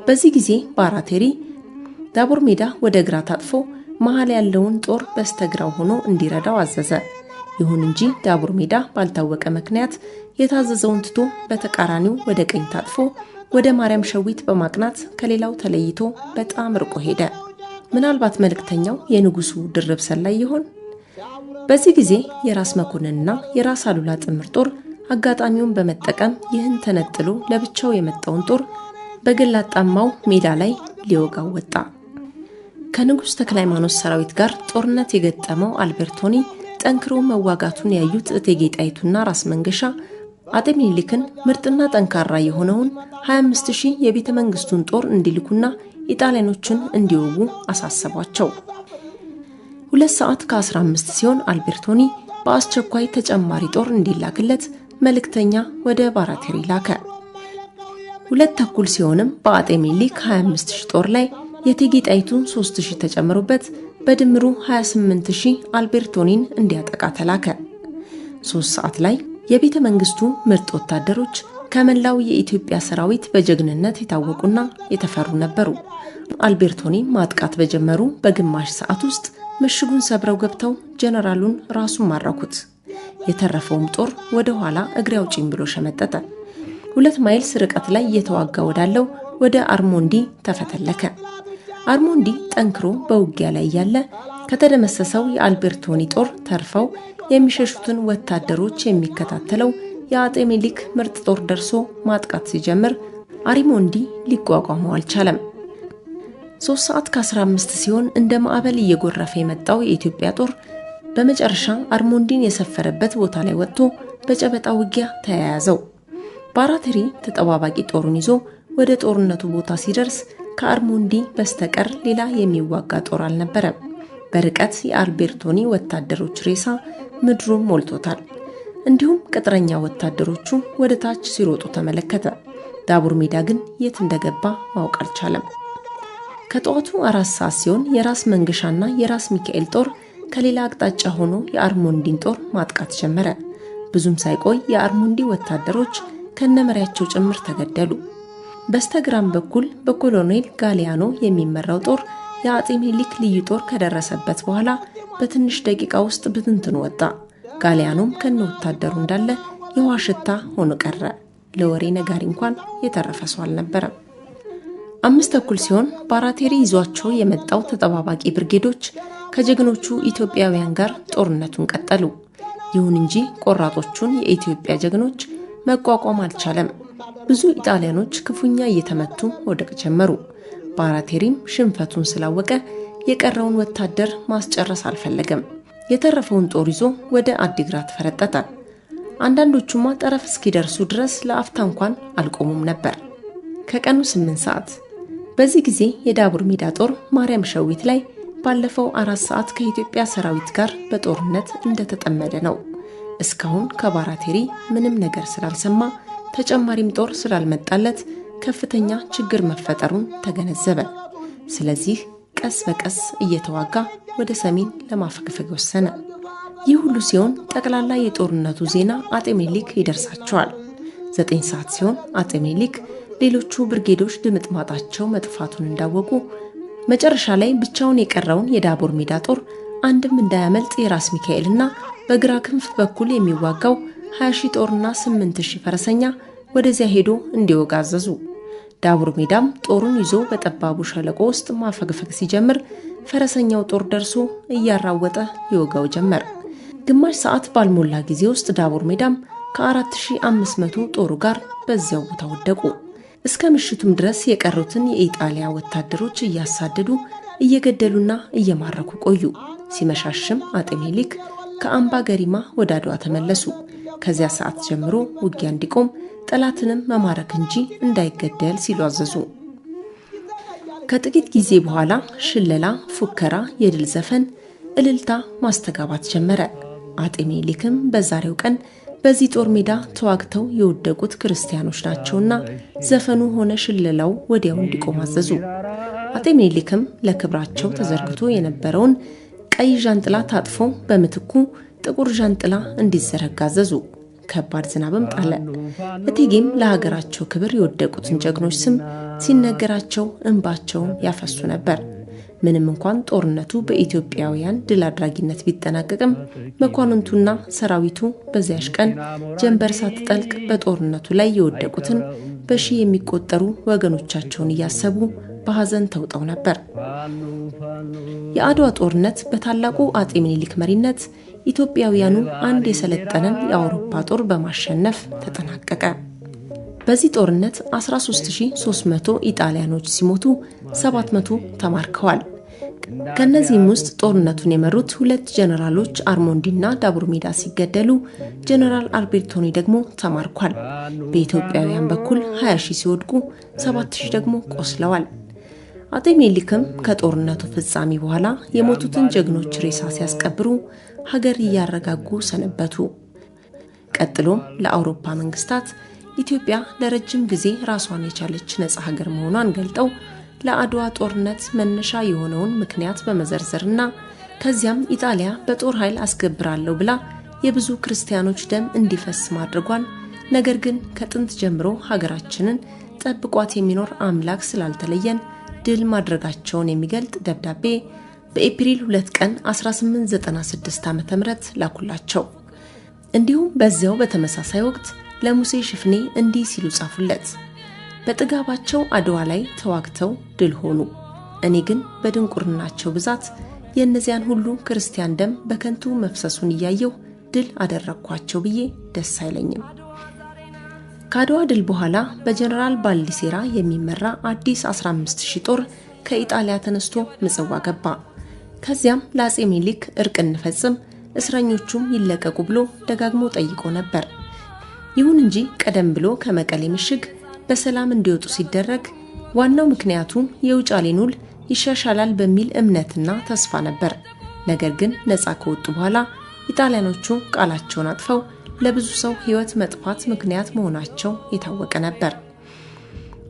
በዚህ ጊዜ ባራቴሪ ዳቡር ሜዳ ወደ ግራ ታጥፎ መሃል ያለውን ጦር በስተግራው ሆኖ እንዲረዳው አዘዘ። ይሁን እንጂ ዳቡር ሜዳ ባልታወቀ ምክንያት የታዘዘውን ትቶ በተቃራኒው ወደ ቀኝ ታጥፎ ወደ ማርያም ሸዊት በማቅናት ከሌላው ተለይቶ በጣም ርቆ ሄደ። ምናልባት መልእክተኛው የንጉሱ ድርብ ሰላይ ይሆን? በዚህ ጊዜ የራስ መኮንንና የራስ አሉላ ጥምር ጦር አጋጣሚውን በመጠቀም ይህን ተነጥሎ ለብቻው የመጣውን ጦር በገላጣማው ሜዳ ላይ ሊወጋው ወጣ። ከንጉስ ተክለ ሃይማኖት ሰራዊት ጋር ጦርነት የገጠመው አልቤርቶኒ ጠንክሮ መዋጋቱን ያዩት እቴጌ ጣይቱና ራስ መንገሻ አጤ ምኒልክን ምርጥና ጠንካራ የሆነውን 25000 የቤተ መንግስቱን ጦር እንዲልኩና ኢጣሊያኖችን እንዲወጉ አሳሰቧቸው። 2 ሰዓት ከ15 ሲሆን አልቤርቶኒ በአስቸኳይ ተጨማሪ ጦር እንዲላክለት መልእክተኛ ወደ ባራቴሪ ላከ። 2 ተኩል ሲሆንም በአጤ ምኒልክ 25000 ጦር ላይ የእቴጌ ጣይቱን 3000 ተጨምሮበት በድምሩ 28000 አልቤርቶኒን እንዲያጠቃ ተላከ። 3 ሰዓት ላይ የቤተ መንግስቱ ምርጥ ወታደሮች ከመላው የኢትዮጵያ ሰራዊት በጀግንነት የታወቁና የተፈሩ ነበሩ። አልቤርቶኒ ማጥቃት በጀመሩ በግማሽ ሰዓት ውስጥ ምሽጉን ሰብረው ገብተው ጀነራሉን ራሱን ማረኩት። የተረፈውም ጦር ወደ ኋላ እግሬ አውጪኝ ብሎ ሸመጠጠ። 2 ማይልስ ርቀት ላይ እየተዋጋ ወዳለው ወደ አርሞንዲ ተፈተለከ። አርሞንዲ ጠንክሮ በውጊያ ላይ ያለ ከተደመሰሰው የአልቤርቶኒ ጦር ተርፈው የሚሸሹትን ወታደሮች የሚከታተለው የአጤ ምኒልክ ምርጥ ጦር ደርሶ ማጥቃት ሲጀምር አርሞንዲ ሊቋቋመው አልቻለም። 3 ሰዓት ከ15 ሲሆን እንደ ማዕበል እየጎረፈ የመጣው የኢትዮጵያ ጦር በመጨረሻ አርሞንዲን የሰፈረበት ቦታ ላይ ወጥቶ በጨበጣ ውጊያ ተያያዘው። ባራቴሪ ተጠባባቂ ጦሩን ይዞ ወደ ጦርነቱ ቦታ ሲደርስ ከአርሞንዲ በስተቀር ሌላ የሚዋጋ ጦር አልነበረም። በርቀት የአልቤርቶኒ ወታደሮች ሬሳ ምድሩን ሞልቶታል። እንዲሁም ቅጥረኛ ወታደሮቹ ወደ ታች ሲሮጡ ተመለከተ። ዳቡር ሜዳ ግን የት እንደገባ ማወቅ አልቻለም። ከጠዋቱ 4 ሰዓት ሲሆን የራስ መንገሻና የራስ ሚካኤል ጦር ከሌላ አቅጣጫ ሆኖ የአርሞንዲን ጦር ማጥቃት ጀመረ። ብዙም ሳይቆይ የአርሞንዲ ወታደሮች ከነመሪያቸው ጭምር ተገደሉ። በስተግራም በኩል በኮሎኔል ጋሊያኖ የሚመራው ጦር የአጤ ምኒልክ ልዩ ጦር ከደረሰበት በኋላ በትንሽ ደቂቃ ውስጥ ብትንትን ወጣ። ጋሊያኖም ከነ ወታደሩ እንዳለ የውሃ ሽታ ሆኖ ቀረ። ለወሬ ነጋሪ እንኳን የተረፈ ሰው አልነበረም። 5 ተኩል ሲሆን ባራቴሪ ይዟቸው የመጣው ተጠባባቂ ብርጌዶች ከጀግኖቹ ኢትዮጵያውያን ጋር ጦርነቱን ቀጠሉ። ይሁን እንጂ ቆራጦቹን የኢትዮጵያ ጀግኖች መቋቋም አልቻለም። ብዙ ኢጣሊያኖች ክፉኛ እየተመቱ ወደቅ ጀመሩ። ባራቴሪም ሽንፈቱን ስላወቀ የቀረውን ወታደር ማስጨረስ አልፈለገም። የተረፈውን ጦር ይዞ ወደ አዲግራት ፈረጠጠ። አንዳንዶቹማ ጠረፍ እስኪደርሱ ድረስ ለአፍታ እንኳን አልቆሙም ነበር። ከቀኑ 8 ሰዓት በዚህ ጊዜ የዳቡር ሜዳ ጦር ማርያም ሸዊት ላይ ባለፈው 4 ሰዓት ከኢትዮጵያ ሰራዊት ጋር በጦርነት እንደተጠመደ ነው። እስካሁን ከባራቴሪ ምንም ነገር ስላልሰማ ተጨማሪም ጦር ስላልመጣለት ከፍተኛ ችግር መፈጠሩን ተገነዘበ። ስለዚህ ቀስ በቀስ እየተዋጋ ወደ ሰሜን ለማፈግፈግ ወሰነ። ይህ ሁሉ ሲሆን ጠቅላላ የጦርነቱ ዜና አጤ ምኒልክ ይደርሳቸዋል። 9 ሰዓት ሲሆን አጤ ምኒልክ ሌሎቹ ብርጌዶች ድምጥማጣቸው መጥፋቱን እንዳወቁ መጨረሻ ላይ ብቻውን የቀረውን የዳቡር ሜዳ ጦር አንድም እንዳያመልጥ የራስ ሚካኤልና በግራ ክንፍ በኩል የሚዋጋው 20,000 ጦርና 8,000 ፈረሰኛ ወደዚያ ሄዶ እንዲወጋ አዘዙ። ዳቡር ሜዳም ጦሩን ይዞ በጠባቡ ሸለቆ ውስጥ ማፈግፈግ ሲጀምር ፈረሰኛው ጦር ደርሶ እያራወጠ ይወጋው ጀመር። ግማሽ ሰዓት ባልሞላ ጊዜ ውስጥ ዳቡር ሜዳም ከ4500 ጦሩ ጋር በዚያው ቦታ ወደቁ። እስከ ምሽቱም ድረስ የቀሩትን የኢጣሊያ ወታደሮች እያሳደዱ እየገደሉና እየማረኩ ቆዩ። ሲመሻሽም አጤ ምኒልክ ከአምባ ገሪማ ወደ አድዋ ተመለሱ። ከዚያ ሰዓት ጀምሮ ውጊያ እንዲቆም ጠላትንም መማረክ እንጂ እንዳይገደል ሲሉ አዘዙ። ከጥቂት ጊዜ በኋላ ሽለላ፣ ፉከራ፣ የድል ዘፈን፣ እልልታ ማስተጋባት ጀመረ። አጤ ምኒልክም በዛሬው ቀን በዚህ ጦር ሜዳ ተዋግተው የወደቁት ክርስቲያኖች ናቸውና ዘፈኑ ሆነ ሽለላው ወዲያው እንዲቆም አዘዙ። አጤ ምኒልክም ለክብራቸው ተዘርግቶ የነበረውን ቀይ ዣንጥላ ታጥፎ በምትኩ ጥቁር ዣንጥላ እንዲዘረጋ አዘዙ። ከባድ ዝናብም ጣለ። እቴጌም ለሀገራቸው ክብር የወደቁትን ጀግኖች ስም ሲነገራቸው እንባቸውን ያፈሱ ነበር። ምንም እንኳን ጦርነቱ በኢትዮጵያውያን ድል አድራጊነት ቢጠናቀቅም መኳንንቱና ሰራዊቱ በዚያሽ ቀን ጀንበር ሳትጠልቅ በጦርነቱ ላይ የወደቁትን በሺህ የሚቆጠሩ ወገኖቻቸውን እያሰቡ በሐዘን ተውጠው ነበር። የአድዋ ጦርነት በታላቁ አጤ ምኒልክ መሪነት ኢትዮጵያውያኑ አንድ የሰለጠነን የአውሮፓ ጦር በማሸነፍ ተጠናቀቀ። በዚህ ጦርነት 13300 ኢጣሊያኖች ሲሞቱ 700 ተማርከዋል። ከነዚህም ውስጥ ጦርነቱን የመሩት ሁለት ጀነራሎች አርሞንዲና ዳቡር ሜዳ ሲገደሉ ጀነራል አልቤርቶኒ ደግሞ ተማርኳል። በኢትዮጵያውያን በኩል 20000 ሲወድቁ 7000 ደግሞ ቆስለዋል። አጤ ምኒልክም ከጦርነቱ ፍጻሜ በኋላ የሞቱትን ጀግኖች ሬሳ ሲያስቀብሩ ሀገር እያረጋጉ ሰነበቱ። ቀጥሎም ለአውሮፓ መንግስታት ኢትዮጵያ ለረጅም ጊዜ ራሷን የቻለች ነጻ ሀገር መሆኗን ገልጠው ለአድዋ ጦርነት መነሻ የሆነውን ምክንያት በመዘርዘርና ከዚያም ኢጣሊያ በጦር ኃይል አስገብራለሁ ብላ የብዙ ክርስቲያኖች ደም እንዲፈስ ማድረጓን፣ ነገር ግን ከጥንት ጀምሮ ሀገራችንን ጠብቋት የሚኖር አምላክ ስላልተለየን ድል ማድረጋቸውን የሚገልጥ ደብዳቤ በኤፕሪል 2 ቀን 1896 ዓ.ም ላኩላቸው። እንዲሁም በዚያው በተመሳሳይ ወቅት ለሙሴ ሽፍኔ እንዲህ ሲሉ ጻፉለት። በጥጋባቸው አድዋ ላይ ተዋግተው ድል ሆኑ። እኔ ግን በድንቁርናቸው ብዛት የእነዚያን ሁሉ ክርስቲያን ደም በከንቱ መፍሰሱን እያየሁ ድል አደረኳቸው ብዬ ደስ አይለኝም። ከአድዋ ድል በኋላ በጀነራል ባልዲሴራ የሚመራ አዲስ 15000 ጦር ከኢጣሊያ ተነስቶ ምጽዋ ገባ። ከዚያም ለአጼ ምኒልክ እርቅ እንፈጽም፣ እስረኞቹም ይለቀቁ ብሎ ደጋግሞ ጠይቆ ነበር። ይሁን እንጂ ቀደም ብሎ ከመቀሌ ምሽግ በሰላም እንዲወጡ ሲደረግ ዋናው ምክንያቱ የውጫሌን ውል ይሻሻላል በሚል እምነትና ተስፋ ነበር። ነገር ግን ነፃ ከወጡ በኋላ ኢጣሊያኖቹ ቃላቸውን አጥፈው ለብዙ ሰው ሕይወት መጥፋት ምክንያት መሆናቸው የታወቀ ነበር።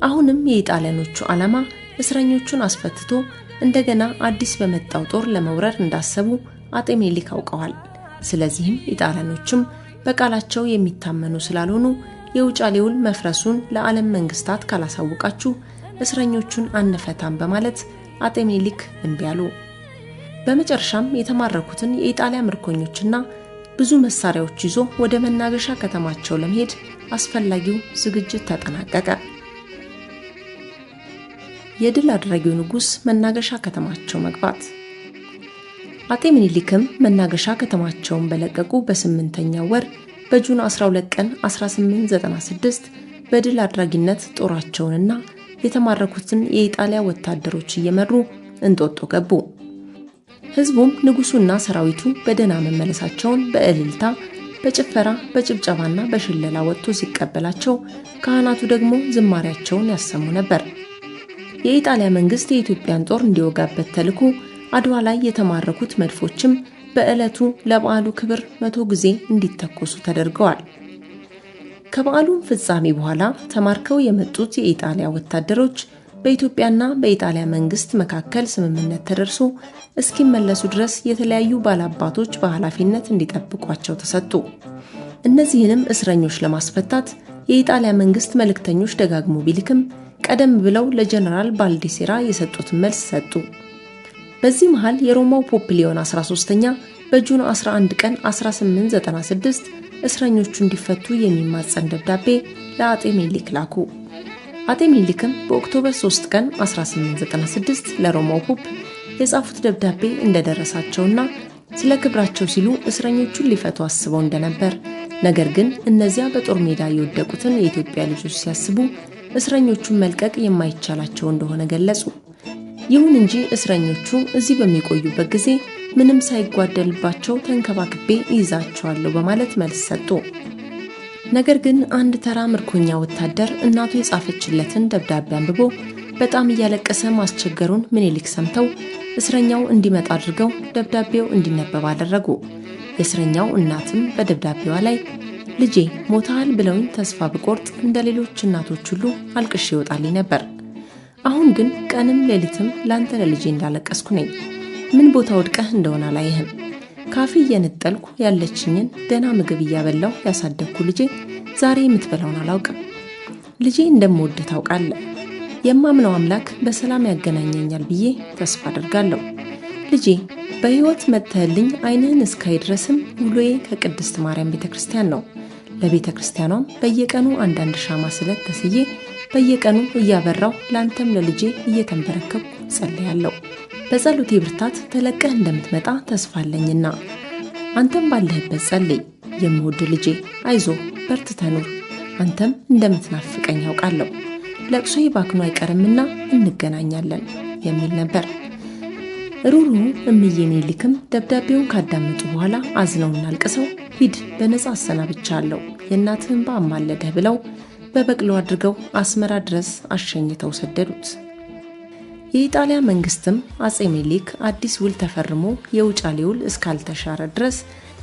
አሁንም የኢጣሊያኖቹ ዓላማ እስረኞቹን አስፈትቶ እንደገና አዲስ በመጣው ጦር ለመውረር እንዳሰቡ አጤ ምኒልክ አውቀዋል። ስለዚህም ኢጣሊያኖቹም በቃላቸው የሚታመኑ ስላልሆኑ የውጫሌ ውል መፍረሱን ለዓለም መንግስታት ካላሳወቃችሁ እስረኞቹን አንፈታም በማለት አጤ ምኒልክ እምቢ አሉ። በመጨረሻም የተማረኩትን የኢጣሊያ ምርኮኞችና ብዙ መሳሪያዎች ይዞ ወደ መናገሻ ከተማቸው ለመሄድ አስፈላጊው ዝግጅት ተጠናቀቀ። የድል አድራጊው ንጉስ መናገሻ ከተማቸው መግባት። አጤ ምኒልክም መናገሻ ከተማቸውን በለቀቁ በ8ኛው ወር በጁን 12 ቀን 1896 በድል አድራጊነት ጦራቸውንና የተማረኩትን የኢጣሊያ ወታደሮች እየመሩ እንጦጦ ገቡ። ህዝቡም ንጉሱና ሰራዊቱ በደህና መመለሳቸውን በእልልታ፣ በጭፈራ፣ በጭብጨባና በሽለላ ወጥቶ ሲቀበላቸው፣ ካህናቱ ደግሞ ዝማሪያቸውን ያሰሙ ነበር። የኢጣሊያ መንግስት የኢትዮጵያን ጦር እንዲወጋበት ተልኮ አድዋ ላይ የተማረኩት መድፎችም በዕለቱ ለበዓሉ ክብር 100 ጊዜ እንዲተኮሱ ተደርገዋል። ከበዓሉ ፍጻሜ በኋላ ተማርከው የመጡት የኢጣሊያ ወታደሮች በኢትዮጵያና በኢጣሊያ መንግስት መካከል ስምምነት ተደርሶ እስኪመለሱ ድረስ የተለያዩ ባላባቶች በኃላፊነት እንዲጠብቋቸው ተሰጡ። እነዚህንም እስረኞች ለማስፈታት የኢጣሊያ መንግስት መልእክተኞች ደጋግሞ ቢልክም ቀደም ብለው ለጀነራል ባልዲሴራ የሰጡትን መልስ ሰጡ። በዚህ መሃል የሮማው ፖፕ ሊዮን 13ኛ በጁን 11 ቀን 1896 እስረኞቹ እንዲፈቱ የሚማጸን ደብዳቤ ለአጤ ምኒልክ ላኩ። አጤ ምኒልክም በኦክቶበር 3 ቀን 1896 ለሮማው ፖፕ የጻፉት ደብዳቤ እንደደረሳቸውና ስለ ክብራቸው ሲሉ እስረኞቹን ሊፈቱ አስበው እንደነበር፣ ነገር ግን እነዚያ በጦር ሜዳ የወደቁትን የኢትዮጵያ ልጆች ሲያስቡ እስረኞቹን መልቀቅ የማይቻላቸው እንደሆነ ገለጹ። ይሁን እንጂ እስረኞቹ እዚህ በሚቆዩበት ጊዜ ምንም ሳይጓደልባቸው ተንከባክቤ ይዛቸዋለሁ በማለት መልስ ሰጡ። ነገር ግን አንድ ተራ ምርኮኛ ወታደር እናቱ የጻፈችለትን ደብዳቤ አንብቦ በጣም እያለቀሰ ማስቸገሩን ምኒልክ ሰምተው እስረኛው እንዲመጣ አድርገው ደብዳቤው እንዲነበብ አደረጉ። የእስረኛው እናትም በደብዳቤዋ ላይ ልጄ ሞታል ብለውኝ ተስፋ ብቆርጥ እንደሌሎች እናቶች ሁሉ አልቅሼ ይወጣልኝ ነበር። አሁን ግን ቀንም ሌሊትም ላንተ ለልጄ እንዳለቀስኩ ነኝ። ምን ቦታ ወድቀህ እንደሆነ አላየህም። ካፊ እየነጠልኩ ያለችኝን ደህና ምግብ እያበላሁ ያሳደግኩ ልጄ ዛሬ የምትበላውን አላውቅም። ልጄ እንደምወድህ ታውቃለህ። የማምነው አምላክ በሰላም ያገናኘኛል ብዬ ተስፋ አደርጋለሁ። ልጄ በሕይወት መጥተህልኝ ዓይንህን እስካይ ድረስም ውሎዬ ከቅድስት ማርያም ቤተክርስቲያን ነው። ለቤተክርስቲያኗም በየቀኑ አንዳንድ ሻማ ስለት ተስዬ በየቀኑ እያበራው ላንተም ለልጄ እየተንበረከኩ ጸልያለሁ። በጸሎቴ ብርታት ተለቀህ እንደምትመጣ ተስፋ አለኝና አንተም ባለህበት ጸልይ። የምወድ ልጄ አይዞ በርትተህ ኑር። አንተም እንደምትናፍቀኝ ያውቃለሁ። ለቅሶዬ ባክኖ አይቀርምና እንገናኛለን የሚል ነበር። ሩሩ እምዬ ምኒልክም ደብዳቤውን ካዳመጡ በኋላ አዝነውና አልቅሰው ሂድ በነጻ አሰናብቻለሁ የእናትህን በአማለደህ ብለው በበቅሎ አድርገው አስመራ ድረስ አሸኝተው ሰደዱት። የኢጣሊያ መንግስትም አጼ ምኒልክ አዲስ ውል ተፈርሞ የውጫሌ ውል እስካልተሻረ ድረስ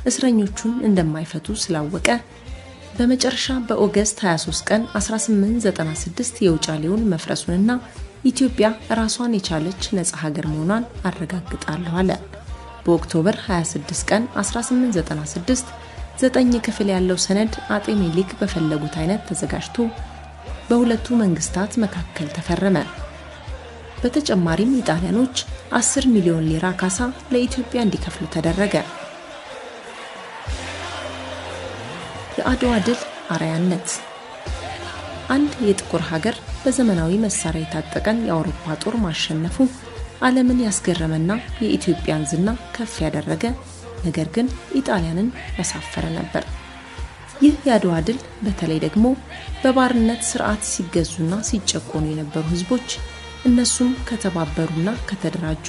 እስረኞቹን እንደማይፈቱ ስላወቀ በመጨረሻ በኦገስት 23 ቀን 1896 የውጫሌ ውል መፍረሱንና ኢትዮጵያ ራሷን የቻለች ነጻ ሀገር መሆኗን አረጋግጣለሁ አለ። በኦክቶበር 26 ቀን 1896 9 ክፍል ያለው ሰነድ አጤ ምኒልክ በፈለጉት አይነት ተዘጋጅቶ በሁለቱ መንግስታት መካከል ተፈረመ። በተጨማሪም ኢጣሊያኖች 10 ሚሊዮን ሊራ ካሳ ለኢትዮጵያ እንዲከፍሉ ተደረገ። የአድዋ ድል አርአያነት አንድ የጥቁር ሀገር በዘመናዊ መሳሪያ የታጠቀን የአውሮፓ ጦር ማሸነፉ ዓለምን ያስገረመና የኢትዮጵያን ዝና ከፍ ያደረገ ነገር ግን ኢጣሊያንን ያሳፈረ ነበር። ይህ የአድዋ ድል በተለይ ደግሞ በባርነት ስርዓት ሲገዙና ሲጨቆኑ የነበሩ ህዝቦች እነሱም ከተባበሩና ከተደራጁ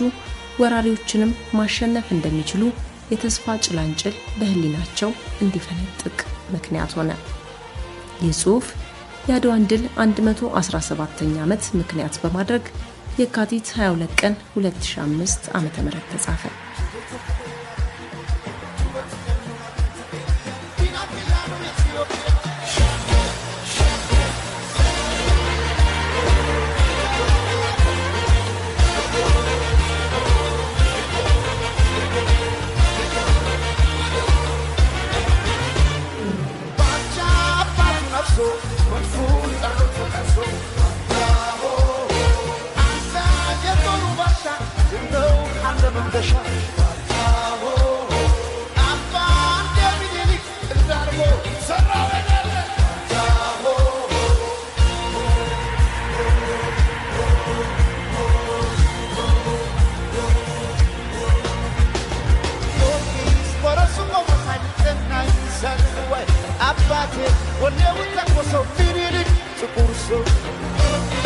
ወራሪዎችንም ማሸነፍ እንደሚችሉ የተስፋ ጭላንጭል በህሊናቸው እንዲፈነጥቅ ምክንያት ሆነ። ይህ ጽሑፍ የአድዋን ድል 117ኛ ዓመት ምክንያት በማድረግ የካቲት 22 ቀን 2005 ዓ.ም ተጻፈ። When you